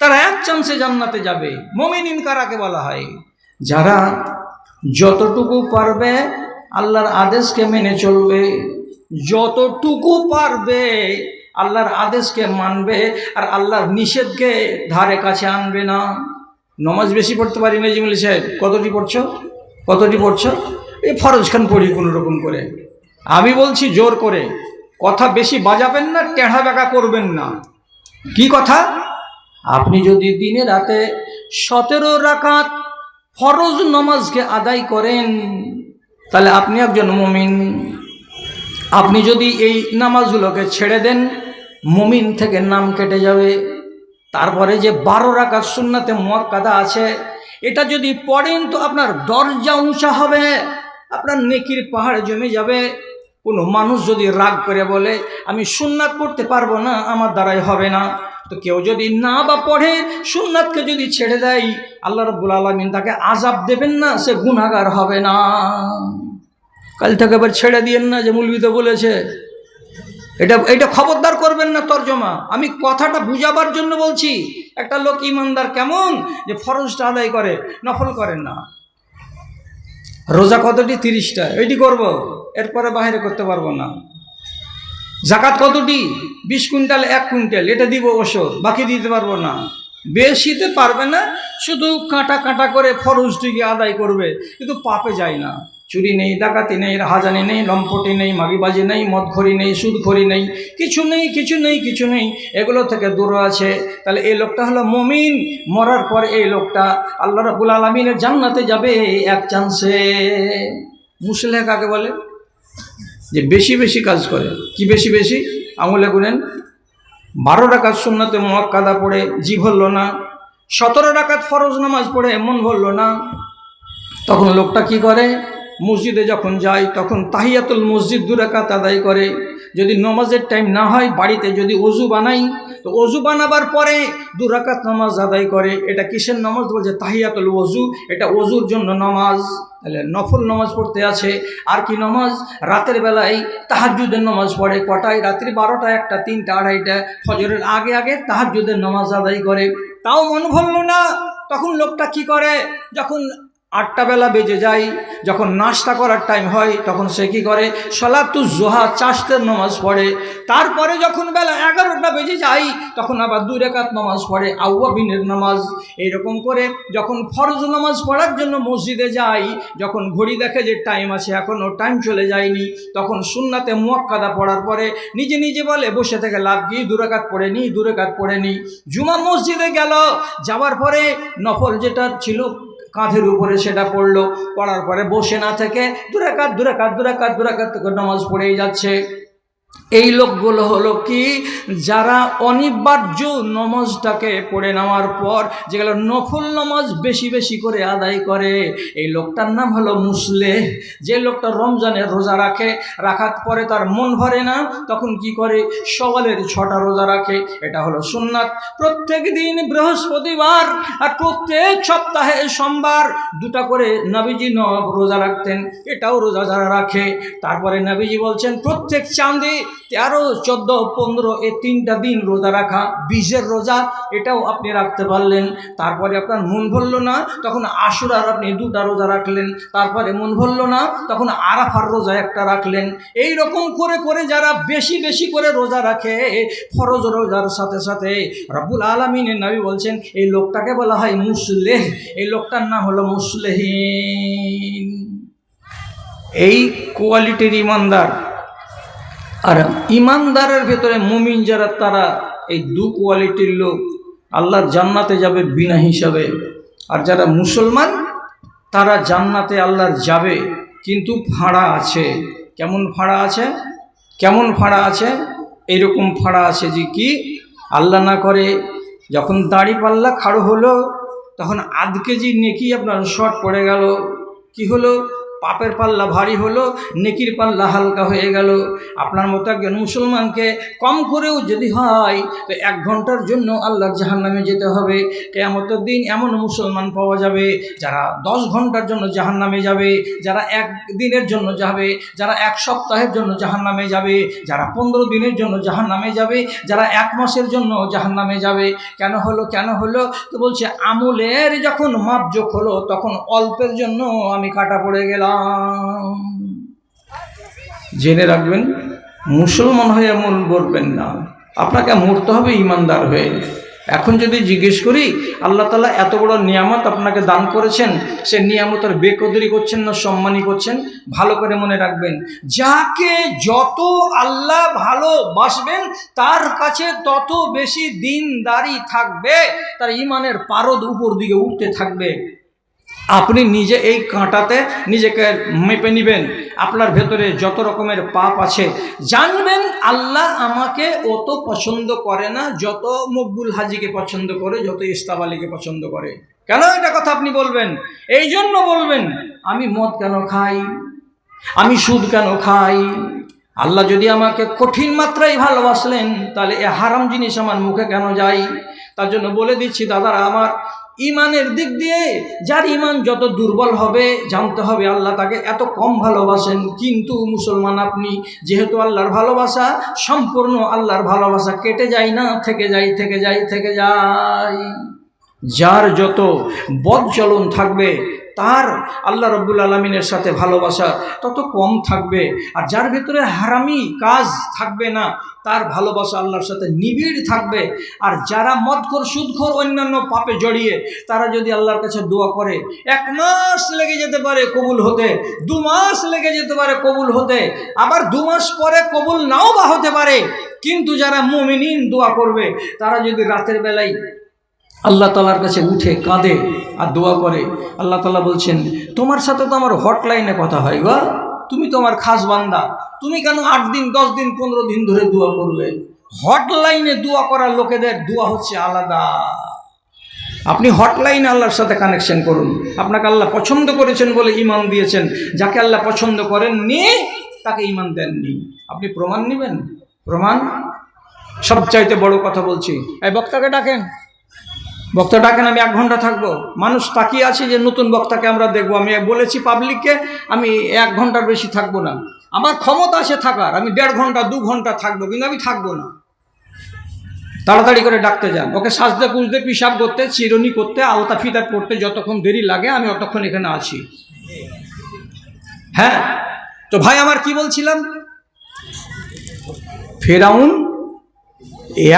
তারা এক চান্সে জান্নাতে যাবে। মুমিনিন কারাকে বলা হয়? যারা যতটুকু পারবে আল্লাহর আদেশকে মেনে চলবে, যতটুকু পারবে আল্লাহর আদেশকে মানবে, আর আল্লাহর নিষেধকে ধারে কাছে আনবে না। নমাজ বেশি পড়তে পারি না জিমলি সাহেব, কতটি পড়ছো? কতটি পড়ছো? এই ফরজ খান পড়ি কোনো রকম করে। আমি বলছি জোর করে, কথা বেশি বাজাবেন না, টেढ़া বেঁকা করবেন না। কি কথা? আপনি যদি দিনে রাতে 17 রাকাত ফরজ নামাজকে আদায় করেন তাহলে আপনি একজন মুমিন। আপনি যদি এই নামাজগুলোকে ছেড়ে দেন, মুমিন থেকে নাম কেটে যাবে। তারপরে যে 12 রাকাত সুন্নাতে মুআক্কাদা আছে, এটা যদি পড়েন তো আপনার দরজা উঁচা হবে, আপনার নেকির পাহাড় জমে যাবে। কোনো মানুষ যদি রাগ করে বলে আমি সুন্নাত পড়তে পারবো না, আমার দ্বারাই হবে না, তো কেউ যদি না বা পড়ে, সুন্নাতকে যদি ছেড়ে দেয়, আল্লাহ রাব্বুল আলামিন তাকে আযাব দেবেন না, সে গুনাহগার হবে না। কাল থেকে এবার ছেড়ে দিয়েন না যে মুলবি তো বলেছে, এটা খবরদার করবেন না তর্জমা। আমি কথাটা বুঝাবার জন্য বলছি। একটা লোক ইমানদার কেমন, যে ফরজটা আদায় করে, নফল করেন না। রোজা কতটি? 30টা, এইটি করব, এরপরে বাইরে করতে পারবো না। জাকাত কতটি? 20 কুইন্টাল 1 কুইন্টাল, এটা দিব ওষুধ, বাকি দিতে পারবো না। বেশিতে পারবে না, শুধু কাঁটা কাঁটা করে ফরজটিকে আদায় করবে, কিন্তু পাপে যায় না। চুরি নেই, ডাকাতি নেই, রাহাজানি নেই, লম্পটি নেই, মাগিবাজি নেই, মদখড়ি নেই, সুদখড়ি নেই, কিছু নেই, কিছু নেই, কিছু নেই, এগুলো থেকে দূরে আছে। তাহলে এই লোকটা হলো মুমিন। মরার পর এই লোকটা আল্লাহ রাব্বুল আলামিনের জান্নাতে যাবে এক চান্সে। মুসলিহ কাকে বলে? যে বেশি বেশি কাজ করে। কি বেশি বেশি? আঙুলে গুনেন। 12 রাকাত সুন্নাতে মুআক্কাদা পড়ে জি ভরল না, 17 রাকাত ফরজ নামাজ পড়ে মন ভরল না, তখন লোকটা কি করে? মসজিদে যখন যায় তখন তাহিয়াতুল মসজিদ 2 রাকাত আদায় করে। যদি নামাজের টাইম না হয়, বাড়িতে যদি ওযু বানাই, তো ওযু বানাবার পরে 2 রাকাত নামাজ আদায় করে। এটা কিসের নামাজ? বলছে তাহিয়াতুল ওযু, এটা ওযুর জন্য নামাজ। তাহলে নফল নামাজ পড়তে আছে। আর কি নামাজ? রাতের বেলায় তাহাজ্জুদের নামাজ পড়ে। কটায়? রাত্রি 12টা, 1টা, 3টা, 2:30টা, ফজরের আগে আগে তাহাজ্জুদের নামাজ আদায় করে। তাও মন ভরল না, তখন লোকটা কি করে? যখন 8টা বেলা বেজে যায়, যখন নাস্তা করার টাইম হয় তখন সে কী করে, সলাতুজ জোহা চাষতের নামাজ পড়ে। তারপরে যখন বেলা 11টা বেজে যায় তখন আবার 2 রাকাত নামাজ পড়ে, আউয়াবিনের নামাজ। এইরকম করে যখন ফরজ নামাজ পড়ার জন্য মসজিদে যাই, যখন ঘড়ি দেখে যে টাইম আছে, এখনও টাইম চলে যায়নি, তখন সুন্নাতে মুয়াক্কাদা পড়ার পরে নিজে নিজে বলে বসে থেকে লাভ কি, 2 রাকাত পড়ে নি, 2 রাকাত পড়ে নি। জুমা মসজিদে গেল, যাওয়ার পরে নফল যেটা ছিল কাঁধের উপরে সেটা পড়লো, পড়ার পরে বসে না থেকে 2 রাকাত 2 রাকাত 2 রাকাত 2 রাকাত নামাজ পড়েই যাচ্ছে। এই লোকগুলো হলো কি, যারা অনিবার্য নমাজটাকে পড়ে নেওয়ার পর যেগুলো নফল নামাজ বেশি বেশি করে আদায় করে, এই লোকটার নাম হলো মুসলেহ। যে লোকটা রমজানের রোজা রাখে, রাখার পরে তার মন ভরে না, তখন কি করে, সওয়ালের 6টা রোজা রাখে। এটা হলো সুন্নাত। প্রত্যেক দিন বৃহস্পতিবার আর প্রত্যেক সপ্তাহে সোমবার 2টা করে নবীজি রোজা রাখতেন, এটাও রোজা যারা রাখে। তারপরে নবীজি বলছেন প্রত্যেক চাঁদে 13, 14, 15 এই 3টা দিন রোজা রাখা, 20-এর রোজা, এটাও আপনি রাখতে পারলেন। তারপরে আপনার মন ভরল না, তখন আশুরার আপনি 2টা রোজা রাখলেন। তারপরে মন ভরল না, তখন আরাফার রোজা 1টা রাখলেন। এই রকম করে করে যারা বেশি বেশি করে রোজা রাখে, ফরজ রোজার সাথে সাথে, রব্বুল আলামিনের নবী বলছেন এই লোকটাকে বলা হয় মুসলেহ। এই লোকটার নাম হলো মুসলেহীন। এই কোয়ালিটির ইমানদার। আর ইমানদারের ভেতরে মুমিন যারা, তারা এই 2 কোয়ালিটির লোক আল্লাহর জান্নাতে যাবে বিনা হিসাবে। আর যারা মুসলমান, তারা জান্নাতে আল্লাহর যাবে, কিন্তু ভাড়া আছে। কেমন ভাড়া আছে? কেমন ভাড়া আছে? এইরকম ভাড়া আছে যে কি, আল্লাহ না করে যখন দাড়ি পাল্লা খাড়ো হলো, তখন আধ কেজি নেকি আপনার শর্ট পড়ে গেল। কি হলো? পাপের পাল্লা ভারী হলো, নেকির পাল্লা হালকা হয়ে গেল। আপনার মতো একজন মুসলমানকে কম করেও যদি হয় তো 1 ঘন্টার জন্য আল্লাহর জাহান্নামে যেতে হবে। কিয়ামতের দিন এমন মুসলমান পাওয়া যাবে যারা 10 ঘন্টার জন্য জাহান্নামে যাবে, যারা 1 দিনের জন্য যাবে, যারা 1 সপ্তাহের জন্য জাহান্নামে যাবে, যারা 15 দিনের জন্য জাহান্নামে যাবে, যারা 1 মাসের জন্য জাহান্নামে যাবে। কেন হলো? কেন হলো? তো বলছে আমলের যখন মাপজোক হলো, তখন অল্পের জন্য আমি কাটা পড়ে গেলাম। জেনে রাখবেন, মুসলমান হয়ে মন বলবেন না, আপনাকে মরতে হবে ইমানদার হয়ে। এখন যদি জিজ্ঞেস করি, আল্লাহ তাআলা এত বড় নিয়ামত আপনাকে দান করেছেন, সে নিয়ামতের বেকদরি করছেন না সম্মানই করছেন? ভালো করে মনে রাখবেন, যাকে যত আল্লাহ ভালোবাসবেন তার কাছে তত বেশি দিনদারি থাকবে, তার ইমানের পারদ উপর দিকে উঠতে থাকবে। আপনি নিজে এই কাঁটাতে নিজেকে মেপে নেবেন, আপনার ভেতরে যত রকমের পাপ আছে, জানবেন আল্লাহ আমাকে অত পছন্দ করে না যত মকবুল হাজিকে পছন্দ করে, যত ইস্তাব আলীকে পছন্দ করে। কেন এটা কথা আপনি বলবেন? এই জন্য বলবেন, আমি মদ কেন খাই, আমি সুদ কেন খাই? আল্লাহ যদি আমাকে কঠিন মাত্রায় ভালোবাসলেন, তাহলে এ হারাম জিনিস আমার মুখে কেন যায়? তার জন্য বলে দিচ্ছি দাদারা আমার, ইমানের দিক দিয়ে যার ইমান যত দুর্বল হবে, জানতে হবে আল্লাহ তাকে এত কম ভালোবাসেন। কিন্তু মুসলমান আপনি, যেহেতু আল্লাহর ভালোবাসা সম্পূর্ণ, আল্লাহর ভালোবাসা কেটে যায় না, থেকে যায় থেকে যায় থেকে যায়। যার যত বদ চলন থাকবে, তার আল্লাহ রব্বুল আলমিনের সাথে ভালোবাসা তত কম থাকবে। আর যার ভিতরে হারামি কাজ থাকবে না, তার ভালোবাসা আল্লাহর সাথে নিবিড় থাকবে। আর যারা মদখোর, সুদখোর, অন্যান্য পাপে জড়িয়ে, তারা যদি আল্লাহর কাছে দোয়া করে, 1 মাস লেগে যেতে পারে কবুল হতে, 2 মাস লেগে যেতে পারে কবুল হতে, আবার 2 মাস পরে কবুল নাও বা হতে পারে। কিন্তু যারা মুমিনিন দোয়া করবে, তারা যদি রাতের বেলায় আল্লাহ তাআলার কাছে উঠে কাঁদে আর দোয়া করে, আল্লাহ তাআলা বলছেন তোমার সাথে তো আমার হটলাইনে কথা হয় গো, তুমি তো আমার খাস বান্দা, তুমি কেন 8 দিন 10 দিন 15 দিন ধরে দোয়া করবে? হটলাইনে দোয়া করার লোকেদের দোয়া হচ্ছে আলাদা। আপনি হটলাইনে আল্লাহর সাথে কানেকশন করুন। আপনাকে আল্লাহ পছন্দ করেছেন বলে ঈমান দিয়েছেন, যাকে আল্লাহ পছন্দ করেননি তাকে ঈমান দেননি। আপনি প্রমাণ নেবেন? প্রমাণ সবচাইতে বড় কথা বলছি। এই বক্তাকে ডাকেন, বক্তা ডাকেন, আমি 1 ঘন্টা থাকবো। মানুষ তাকিয়ে আছে যে নতুন বক্তাকে আমরা দেখবো। আমি বলেছি পাবলিককে আমি 1 ঘন্টার বেশি থাকবো না। আমার ক্ষমতা আছে থাকার, আমি 1.5 ঘন্টা 2 ঘন্টা থাকবো, কিন্তু আমি থাকবো না। তাড়াতাড়ি করে ডাকতে যান, ওকে সাজতে পুজতে পিসাব করতে চিরুনি করতে আলতা ফিতা পড়তে যতক্ষণ দেরি লাগে আমি অতক্ষণ এখানে আছি। হ্যাঁ, তো ভাই আমার কি বলছিলাম, ফেরাউন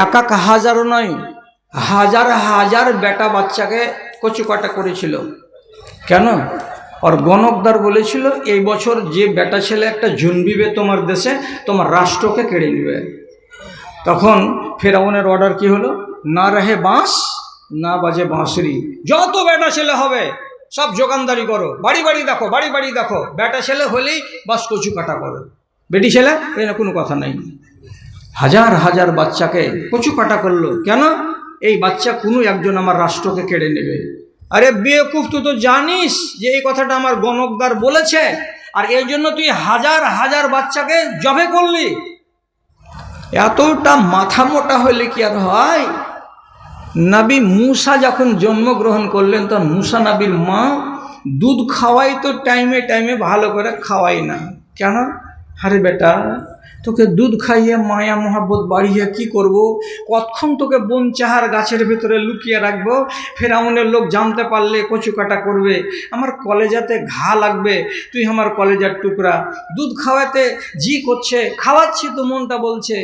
এক এক হাজারও নয়, হাজার হাজার বেটা বাচ্চাকে কচুকাটা করেছিল। কেন? আর গণকদার বলেছিল এই বছর যে বেটা ছেলে একটা জন্মিবে তোমার দেশে, তোমার রাষ্ট্রকে কেড়ে নেবে। তখন ফেরাউনের অর্ডার কি হলো, না রহে বাঁশ না বাজে বাঁশরি, যত বেটা ছেলে হবে সব যোগানদারি করো, বাড়ি বাড়ি দেখো, বাড়ি বাড়ি দেখো, বেটা ছেলে হলেই বাস কচু কাটা করো, বেটি ছেলে এর কোনো কথা নেই। হাজার হাজার বাচ্চাকে কচু কাটা করলো। কেন? এই বাচ্চা কোনো একজন আমার রাষ্ট্রকে কেড়ে নেবে। আরে বেকুফ, তুই তো জানিস যে এই কথাটা আমার গণকদার বলেছে, আর এই জন্য তুই হাজার হাজার বাচ্চাকে জবে করলি। এতটা মাথা মোটা হলে কি আর হয়? নবী মুসা যখন জন্মগ্রহণ করলেন তখন মুসা নবীর মা দুধ খাওয়াই তো টাইমে টাইমে ভালো করে খাওয়াই না। কেন? আরে বেটা, তোকে দুধ খাইয়ে মায়া মোহাব্বত বাড়িয়ে কি করব, কতক্ষণ তোকে বন চাহার গাছের ভেতরে লুকিয়ে রাখবো, ফেরাউনের লোক জানতে পারলে কচু কাটা করবে, আমার কলেজাতে ঘা লাগবে, তুই আমার কলেজার টুকরা, দুধ খাওয়াতে জি করছে, খাওয়াচ্ছি তো মনটা বলছে,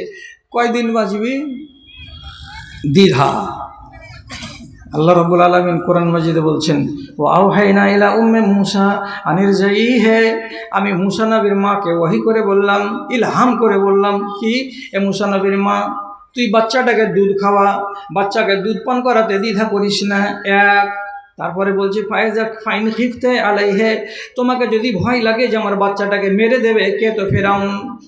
কয়দিন বাঁচবি? দ্বিধা। আল্লাহ রাব্বুল আলামিন কোরআন মাজিদে বলছেন, ও আওহাইনা ইলা উম্মে মুসা আনিরজাই হে, আমি মুসা নবীর মাকে ওয়াহি করে বললাম, ইলহাম করে বললাম কি, এ মুসা নবীর মা তুই বাচ্চাটাকে দুধ খাওয়া, বাচ্চাকে দুধ পান করাতে দ্বিধা করিস না। এক, তারপরে বলছি ফাইন খিফতে আলাইহে, তোমাকে যদি ভয় লাগে যে আমার বাচ্চাটাকে মেরে দেবে কে, তো ফেরাউন,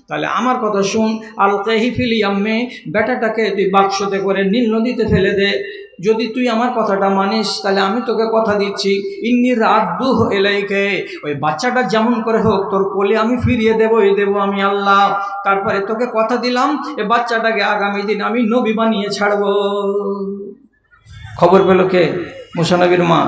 তাহলে আমার কথা শুন, আলকাহি ফিল ইয়াম্মে, বেটাটাকে তুই বাক্সতে করে নীল নদীতে ফেলে দে। যদি তুই আমার কথাটা মানিস তাহলে আমি তোকে কথা দিচ্ছি, ইন্নি রাদ্দুহু ইলাইকা, ওই বাচ্চাটা যেমন করে হোক তোর কোলে আমি ফিরিয়ে দেবই দেব আমি আল্লাহ। তারপরে তোকে কথা দিলাম এ বাচ্চাটাকে আগামী দিন আমি নবী বানিয়ে ছাড়ব। খবর পেল কে? মুসা নবীর মা।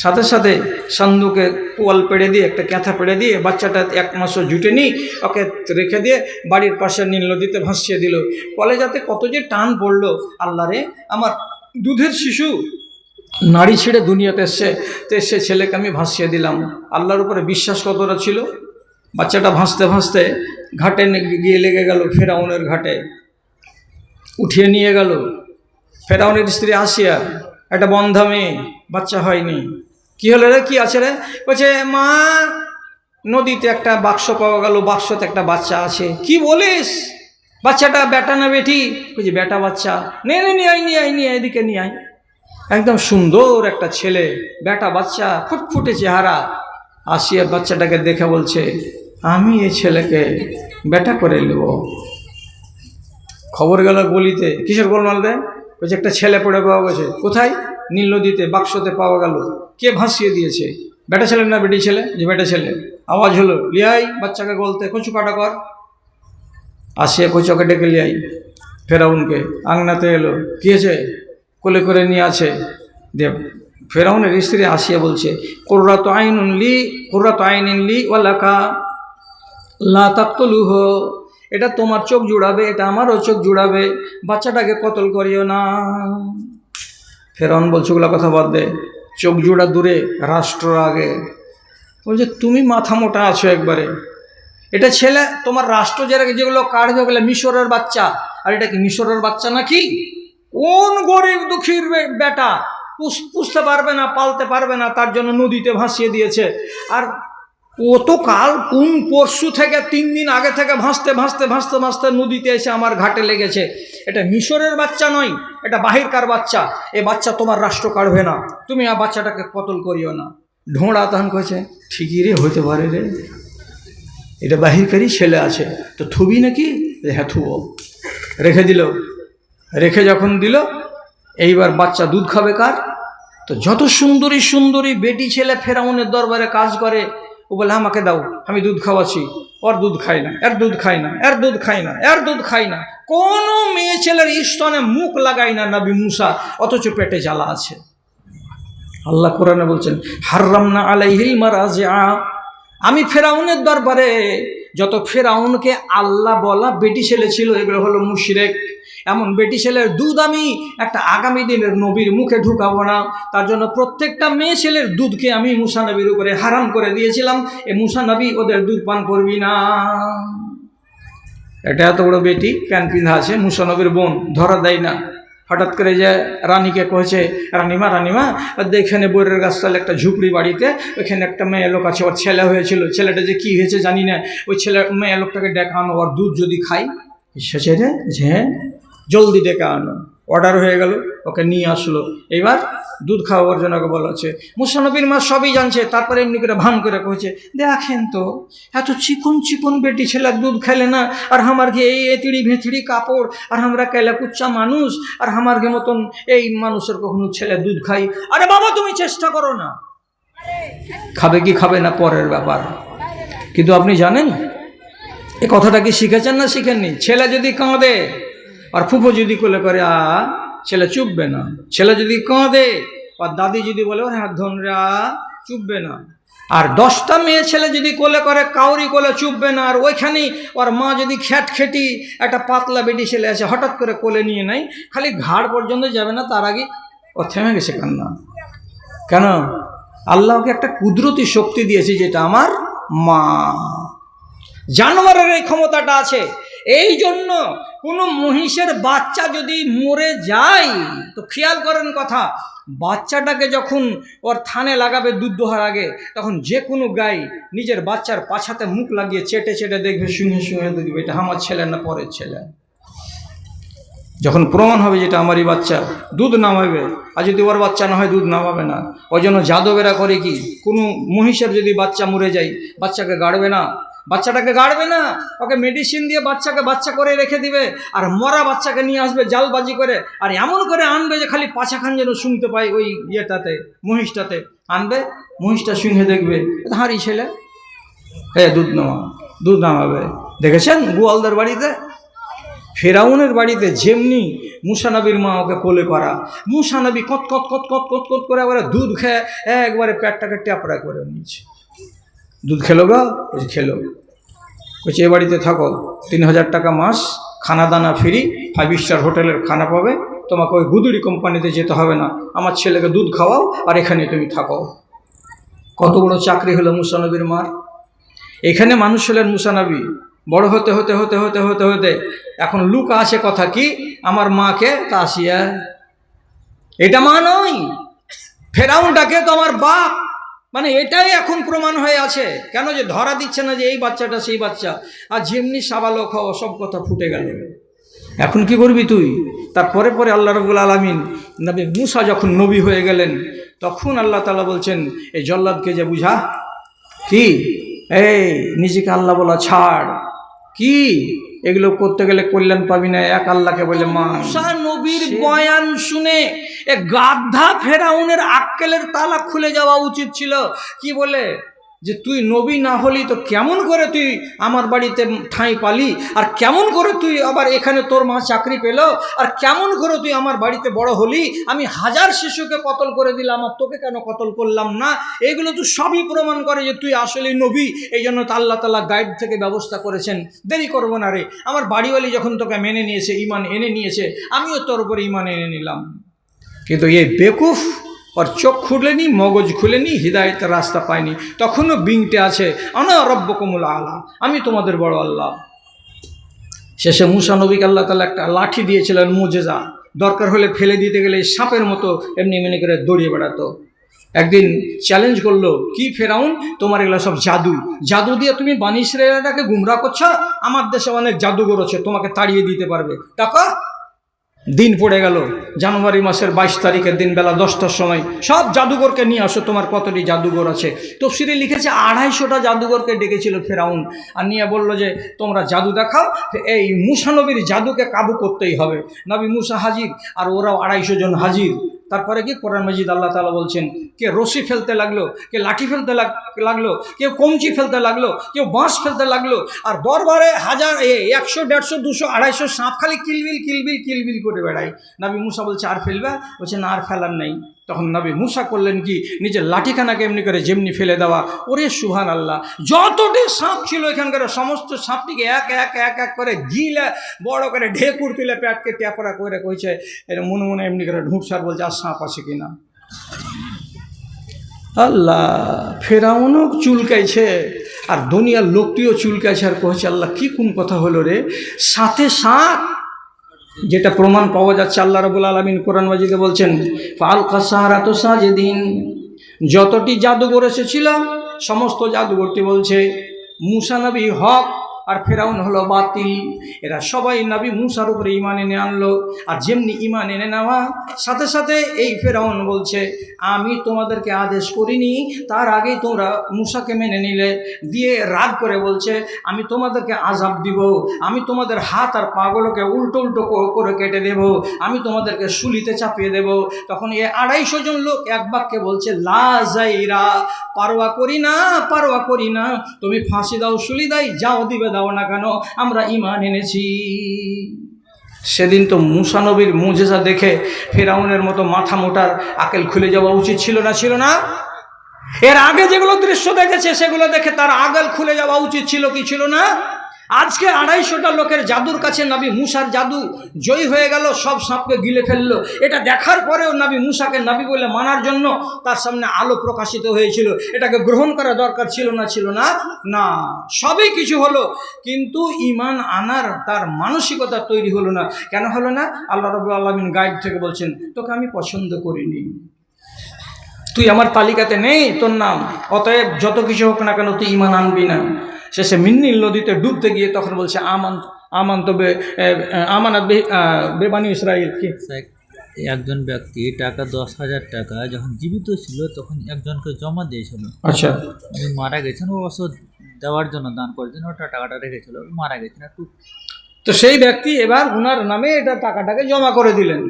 সাথে সাথে সান্দুকে পোয়াল পেড়ে দিয়ে, একটা ক্যাথা পেড়ে দিয়ে, বাচ্চাটা এক মাসও জুটেনি, ওকে রেখে দিয়ে বাড়ির পাশে নীল নদীতে ভাসিয়ে দিল। কলেজাতে কত যে টান পড়লো, আল্লাহ রে, আমার দুধের শিশু নাড়ি ছিঁড়ে দুনিয়াতে এসছে, তো সে ছেলেকে আমি ভাসিয়ে দিলাম। আল্লাহর উপরে বিশ্বাস কতটা ছিল। বাচ্চাটা ভাসতে ভাসতে ঘাটে গিয়ে লেগে গেল, ফেরাউনের ঘাটে উঠিয়ে নিয়ে গেল। ফেরাউনের স্ত্রী আসিয়া, একটা বন্ধা মেয়ে, বাচ্চা হয়নি। কি হলো রে, কি আছে রে? বলছে মা নদীতে একটা বাক্স পাওয়া গেল, বাক্সতে একটা বাচ্চা আছে। কি বলিস? বাচ্চাটা বেটা না বেটি? বলছি বেটা বাচ্চা। নিয়ে নিয়ে এদিকে নিয়ে আয়। একদম সুন্দর একটা ছেলে, বেটা বাচ্চা, ফুটফুটে চেহারা। আসিয়া বাচ্চাটাকে দেখে বলছে আমি এই ছেলেকে বেটা করে নেব। খবর গেল গলিতে, কিসের গোলমাল রে? বলছে একটা ছেলে পড়ে পাওয়া গেছে। কোথায়? নীল নদীতে বাক্সতে পাওয়া গেল। কে ভাসিয়ে দিয়েছে? বেটা ছেলে না বেটি ছেলে? যে বেটা ছেলে। আওয়াজ হলো, লিয়াই বাচ্চাকে গলতে, কচু কাটা কর। আসিয়া কচুকে ডেকে লিয়াই। ফেরাউনকে আংনাতে এলো, কি হয়েছে? কোলে করে নিয়ে আছে। দেব ফেরাউনের স্ত্রী আসিয়া বলছে কুররাতু আইনুন লি ওয়া লাকা লা তাকতুলুহু, এটা তোমার চোখ জুড়াবে, এটা আমারও চোখ জুড়াবে, বাচ্চাটাকে কতল করিও না। ফেরাউন বলছে ওগুলো কথা বাদ দে, চোখ জোড়া দূরে, রাষ্ট্র আগে। বলছে তুমি মাথা মোটা আছো একবারে, এটা ছেলে তোমার রাষ্ট্র যেগুলো কাটবে ওগুলো মিশরের বাচ্চা, আর এটা কি মিশরের বাচ্চা নাকি? কোন গরিব দুঃখীর বেটা পুষতে পারবে না, পালতে পারবে না, তার জন্য নদীতে ভাসিয়ে দিয়েছে। আর কাল কোন পরশু থেকে 3 দিন আগে থেকে ভাসতে ভাসতে ভাসতে ভাসতে নদীতে এসে আমার ঘাটে লেগেছে। এটা মিশরের বাচ্চা নয়, এটা বাহিরকার বাচ্চা। এ বাচ্চা তোমার রাষ্ট্র কাটবে না, তুমি আর বাচ্চাটাকে কতল করিও না। ঢোঁড়া তখন কয়েছে ঠিকই রে, হতে পারে রে, এটা বাহিরকারই ছেলে আছে, তো থুবি নাকি? হ্যাঁ থুবো। রেখে দিল। রেখে যখন দিল, এইবার বাচ্চা দুধ খাবে কার? তো যত সুন্দরী সুন্দরী বেটি ছেলে ফেরাউনের দরবারে কাজ করে, ও বলে আমাকে দাও, আমি দুধ খাওয়াচ্ছি। ওর দুধ খাই না, এর দুধ খাই না, এর দুধ খাই না, এর দুধ খাই না। কোনো মেয়ে ছেলের স্তনে মুখ লাগাই না নবী মুসা, অথচ পেটে জ্বালা আছে। আল্লাহ কোরআনে বলছেন হাররামনা আলাইহিল মারাজিআ, আমি ফেরাউনের দরবারে যত ফেরাউনকে আল্লাহ বলা বেটি ছেলে ছিল এগুলো হলো মুশরিক। এমন বেটি ছেলের দুধ আমি একটা আগামী দিনের নবীর মুখে ঢুকাবো না। তার জন্য প্রত্যেকটা মেয়ে ছেলের দুধকে আমি মুসা নবীর উপরে হারাম করে দিয়েছিলাম। এ মুসা নবী ওদের দুধ পান করবি না। এটা এত বড় বেটি প্যান্ট পিন্ধা আছে, মুসা নবীর বোন, ধরা দেয় না। হঠাৎ করে যে রানীকে কয়েছে, রানীমা রানীমা এখানে বইয়ের গাছতলে একটা ঝুপড়ি বাড়িতে, ওইখানে একটা মেয়ে লোক আছে, ওর ছেলে হয়েছিল, ছেলেটা যে কী হয়েছে জানি না, ওই ছেলে মেয়ে লোকটাকে ডেকে আনো, ওর দুধ যদি খাই। শেষে রে যে হ্যাঁ জলদি ডেকে আনো। অর্ডার হয়ে গেল, ওকে নিয়ে আসলো। এইবার দুধ খাওয়ার জন্য ওকে বলা হচ্ছে। মুসা নবীর মা সবই জানছে, তারপরে এমনি করে ভান করে কয়েছে, দেখেন তো এত চিকন চিকন বেটি ছেলের দুধ খাইলে না, আর আমার ঘে এই এতিড়ি ভেতিড়ি কাপড়, আর আমরা কেলা কুচ্চা মানুষ, আর আমার ঘে মতন এই মানুষের কখনো ছেলে দুধ খাই। আরে বাবা তুমি চেষ্টা করো না, খাবে কি খাবে না পরের ব্যাপার। কিন্তু আপনি জানেন এই কথাটা কি শিখেছেন না শিখেননি? ছেলে যদি কাঁদে আর ফুফো যদি কোলে করে ছেলে চুপবে না। ছেলে যদি কাঁদে আর দাদি যদি বলে ওর হাত ধনরা চুপবে না। আর 10টা মেয়ে ছেলে যদি কোলে করে কাউরি কোলে চুপবে না। আর ওইখানেই ওর মা যদি খ্যাটখেটি একটা পাতলা বেটি ছেলে আছে হঠাৎ করে কোলে নিয়ে নেয়, খালি ঘাড় পর্যন্ত যাবে না, তার আগে ও থেমে গেছে কান্না। কেন? আল্লাহকে একটা কুদরতি শক্তি দিয়েছে, যেটা আমার মা। জানোয়ারের এই ক্ষমতাটা আছে। এই জন্য কোনো মহিষের বাচ্চা যদি মরে যায় তো খেয়াল করেন কথা, বাচ্চাটাকে যখন ওর থানে লাগাবে দুধ দোহার আগে, তখন যে কোনো গাই নিজের বাচ্চার পাছাতে মুখ লাগিয়ে চেটে চেটে দেখবে, শুঙে শুঙে দেখবে এটা আমার ছেলে না পরের ছেলে। যখন প্রমাণ হবে যেটা আমারই বাচ্চা, দুধ নামাবে। আর যদি ওর বাচ্চা না হয় দুধ নামাবে না। ওই জন্য যাদবেরা করে কি, কোনো মহিষের যদি বাচ্চা মরে যায় বাচ্চাকে গাড়বে না, বাচ্চাটাকে গাড়বে না, ওকে মেডিসিন দিয়ে বাচ্চাকে বাচ্চা করে রেখে দিবে। আর মরা বাচ্চাকে নিয়ে আসবে জালবাজি করে, আর এমন করে আনবে যে খালি পাছাখান যেন শুনতে পায় ওই ইয়েটাতে, মহিষটাতে আনবে। মহিষটা শুনে দেখবে হাঁড়ি ছেলে, দুধ নামাবে। দেখেছেন গোয়ালদার বাড়িতে, ফেরাউনের বাড়িতে যেমনি মুসা নবীর মা ওকে কোলে করা, মুসা নবী কত কত কত কত কত কত করে একবারে দুধ খেয়ে একবারে পেটটাকে ট্যাপড়া করে নিয়েছে। দুধ খেলো গা, খেলো। বলছে এ বাড়িতে থাকো, 3000 টাকা মাস, খানা দানা ফ্রি, 5 স্টার হোটেলের খানা পাবে, তোমাকে ওই গুদুড়ি কোম্পানিতে যেতে হবে না, আমার ছেলেকে দুধ খাওয়াও আর এখানে তুমি থাকো। কত বড় চাকরি হলো মুসা নবীর মার। এখানে মানুষ হলেন মুসা নবী। বড় হতে হতে হতে হতে হতে হতে এখন লুক আছে কথা কি, আমার মাকে তাসিয়া, এটা মা নয়, ফেরাউনটাকে তো আমার বাপ। মানে এটাই এখন প্রমাণ হয়ে আছে। কেন? যে ধরা দিচ্ছে না যে এই বাচ্চাটা সেই বাচ্চা। আর যেমনি সাবালক হওয়া সব কথা ফুটে গেল। এখন কি করবি তুই? তারপরে পরে আল্লাহ রাব্বুল আলামিন নবী মুসা যখন নবী হয়ে গেলেন, তখন আল্লাহ তাআলা বলছেন এই জল্লাদকে যে বুঝা কি, এই নিজেকে আল্লাহ বলা ছাড়, কি এগুলো করতে গেলে কল্যাণ পাবি না, এক আল্লাহকে বলে মা। মুসা নবীর বয়ান শুনে এ গাধা ফেরাউনের আক্কেলের তালা খুলে যাওয়া উচিত ছিল। কি বলে যে তুই নবী না হলি তো কেমন করে তুই আমার বাড়িতে ঠাঁই পালি, আর কেমন করে তুই আবার এখানে তোর মা চাকরি পেল, আর কেমন করে তুই আমার বাড়িতে বড় হলি, আমি 1000 শিশুকে কতল করে দিলাম আর তোকে কেন কতল করলাম না। এগুলো তো সবই প্রমাণ করে যে তুই আসলে নবী। এই জন্য তো আল্লাহ তাআলা গাইড থেকে ব্যবস্থা করেছেন, দেরি করবো না রে। আমার বাড়িওয়ালি যখন তোকে মেনে নিয়েছে, ইমান এনে নিয়েছে, আমিও তোর উপরে ইমান এনে নিলাম। কিন্তু এই বেকুফ ওর চোখ খুলেনি, মগজ খুলেনি, হৃদায়তের রাস্তা পায়নি, তখনও বিংটে আছে আনা রব্বকুমুল আলা, আমি তোমাদের বড় আল্লাহ। শেষে মুসা নবীকে আল্লাহ তাআলা একটা লাঠি দিয়েছিলেন মুজেজা, দরকার হলে ফেলে দিতে গেলে সাপের মতো এমনি এমনি করে দৌড়িয়ে বেড়াতো। একদিন চ্যালেঞ্জ করলো, কি ফেরাউন, তোমার এগুলো সব জাদু, জাদু দিয়ে তুমি বানি ইসরায়েলটাকে গুমরা করছো, আমার দেশে অনেক জাদুঘর আছে, তোমাকে তাড়িয়ে দিতে পারবে। টাকা দিন পড়ে গেল, জানুয়ারি মাসের 22 তারিখের দিন বেলা 10টার সময় সব জাদুঘরকে নিয়ে আসো, তোমার কতটি জাদুঘর আছে। তফসিরে লিখেছে 250টা জাদুঘরকে ডেকেছিল ফেরাউন, আর নিয়ে বলল যে তোমরা জাদু দেখাও, এই মুসা নবীর জাদুকে কাবু করতেই হবে। নবী মুসা হাজির, আর ওরাও 250 জন হাজির। তারপরে কি কোরআন মাজিদ আল্লাহ তাআলা বলছেন, কে রশি ফেলতে লাগলো, কে লাঠি ফেলতে লাগলো, কেউ কঞ্চি ফেলতে লাগলো, কেউ বাঁশ ফেলতে লাগলো, আর দরবারে 1000 100 150 200 250 সাপ খালি কিলবিল কিলবিল কিলবিল করে বেড়ায়। নবী মুসা বলছে আর ফেলবে? বলছে না আর ফেলার নেই। তখন নবী মুসা করলেন কি, নিজের লাঠিখানাকে এমনি করে যেমনি ফেলে দেওয়া। ওরে সুবহান আল্লাহ, যতটি সাপ ছিল এখানকার সমস্ত সাপটিকে এক এক এক এক করে গিলে বড় করে ঢেকুর তুলে পেটকে ট্যাপরা করে কইছে, এটা মনে মনে এমনি করে ঢুঁটসার বলছে আর সাপ আছে কিনা। আল্লাহ, ফেরাউনও চুলকাইছে আর দুনিয়ার লোকটিও চুলকাইছে আর কইছে আল্লাহ কি কোন কথা হলো রে, সাথে সাপ। যেটা প্রমাণ পাওয়া যাচ্ছে, আল্লাহ রাব্বুল আলামিন কোরআন মাজিদে বলছেন ফালকা সাহারাতু সাজিদিন, যতটি জাদুঘর এসেছিল সমস্ত জাদুঘরটি বলছে মুসা নবী হক আর ফেরাউন হলো বাতিল। এরা সবাই নবী মুসার উপরে ঈমান এনে আনলো। আর যেমনি ঈমান এনে নেওয়া সাথে সাথে এই ফেরাউন বলছে আমি তোমাদেরকে আদেশ করিনি, তার আগেই তোমরা মুসাকে মেনে নিলে, দিয়ে রাগ করে বলছে আমি তোমাদেরকে আযাব দিব, আমি তোমাদের হাত আর পাগুলোকে উল্টো উল্টো করে কেটে দেব, আমি তোমাদেরকে শুলিতে চাপিয়ে দেব। তখন এ 250 জন লোক এক বাক্যে বলছে লা যাইরা, পারোয়া করি না, পারোয়া করি না, তুমি ফাঁসি দাও, শুলি দাই, যাও দিবে দাও না কেন, আমরা ঈমান এনেছি। সেদিন তো মুসা নবীর মুজেজা দেখে ফেরাউনের মতো মাথা মোটার আকেল খুলে যাওয়া উচিত ছিল না? ছিল না? এর আগে যেগুলো দৃশ্য দেখেছে সেগুলো দেখে তার আকেল খুলে যাওয়া উচিত ছিল কি ছিল না? আজকে 250টা লোকের জাদুর কাছে নবী মুসার জাদু জয়ী হয়ে গেল, সব সাপকে গিলে ফেললো। এটা দেখার পরেও নবী মুসাকে নবী বলে মানার জন্য তার সামনে আলো প্রকাশিত হয়েছিল, এটাকে গ্রহণ করা দরকার ছিল না? ছিল না? না, সবই কিছু হলো, কিন্তু ঈমান আনার তার মানসিকতা তৈরি হলো না। কেন হলো না? আল্লাহ রাব্বুল আলামিন গাইড থেকে বলছেন তোকে আমি পছন্দ করিনি, তুই আমার তালিকাতে নেই, তোর নাম, অতএব যত কিছু হোক না কেন তুই ঈমান আনবি না। শেষে মিন্নিল নদীতে ডুবতে গিয়ে তখন বলছে আমানত বেবানি ইসরাইল। কি একজন ব্যক্তি টাকা 10,000 টাকা যখন জীবিত ছিল তখন একজনকে জমা দিয়েছিল। আচ্ছা, উনি মারা গেছেন, ও ওষুধ দেওয়ার জন্য দান করেছেন, ওটা টাকাটা রেখেছিল, মারা গেছেন একটু। তো সেই ব্যক্তি এবার ওনার নামে এটা টাকাটাকে জমা করে দিলেন।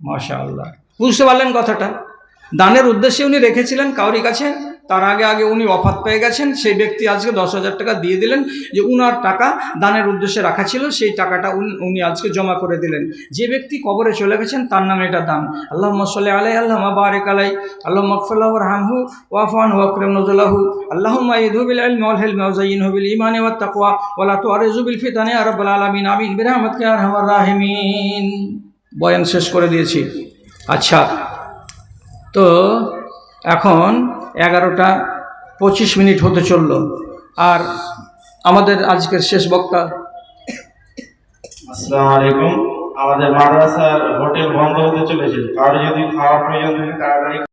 মাশাআল্লাহ, বুঝতে পারলেন কথাটা? দানের উদ্দেশ্যে উনি রেখেছিলেন কাউরি কাছে, তার আগে উনি ওয়াফাত পেয়ে গেছেন, সেই ব্যক্তি আজকে 10,000 টাকা দিয়ে দিলেন, যে উনার টাকা দানের উদ্দেশ্যে রাখা ছিল, সেই টাকাটা উনি আজকে জমা করে দিলেন। যে ব্যক্তি কবরে চলে গেছেন তার নামে এটা দান। আল্লাহুম্মা সাল্লি আলাইহি আল্লাহুম্মা বারিক আলাইহি আল্লাহুম্মা ইগফির লাহু ওয়ারহামহু ওয়াফু আনহু ওয়াকরিম নুজুলাহু আল্লাহুম্মা ইদহু বিল ইলমি ওয়াল হিলমি ওয়া যায়্যিনহু বিল ঈমানি ওয়াত তাকওয়া ওয়া লা তুআরিযু বিল ফিতানি ইয়া রাব্বাল আলামিন আমিন বিরহমাতিকা ইয়া আরহামার রাহিমিন। বয়ান শেষ করে দিয়েছি। আচ্ছা, তো এখন 11:25 হতে চলল, আর আমাদের আজকের শেষ বক্তা। আসসালামু আলাইকুম। আমাদের মাদ্রাসার হোটেল বন্ধ হতে চলেছে, কারো যদি খাওয়ার প্রয়োজন থাকে তাড়াতাড়ি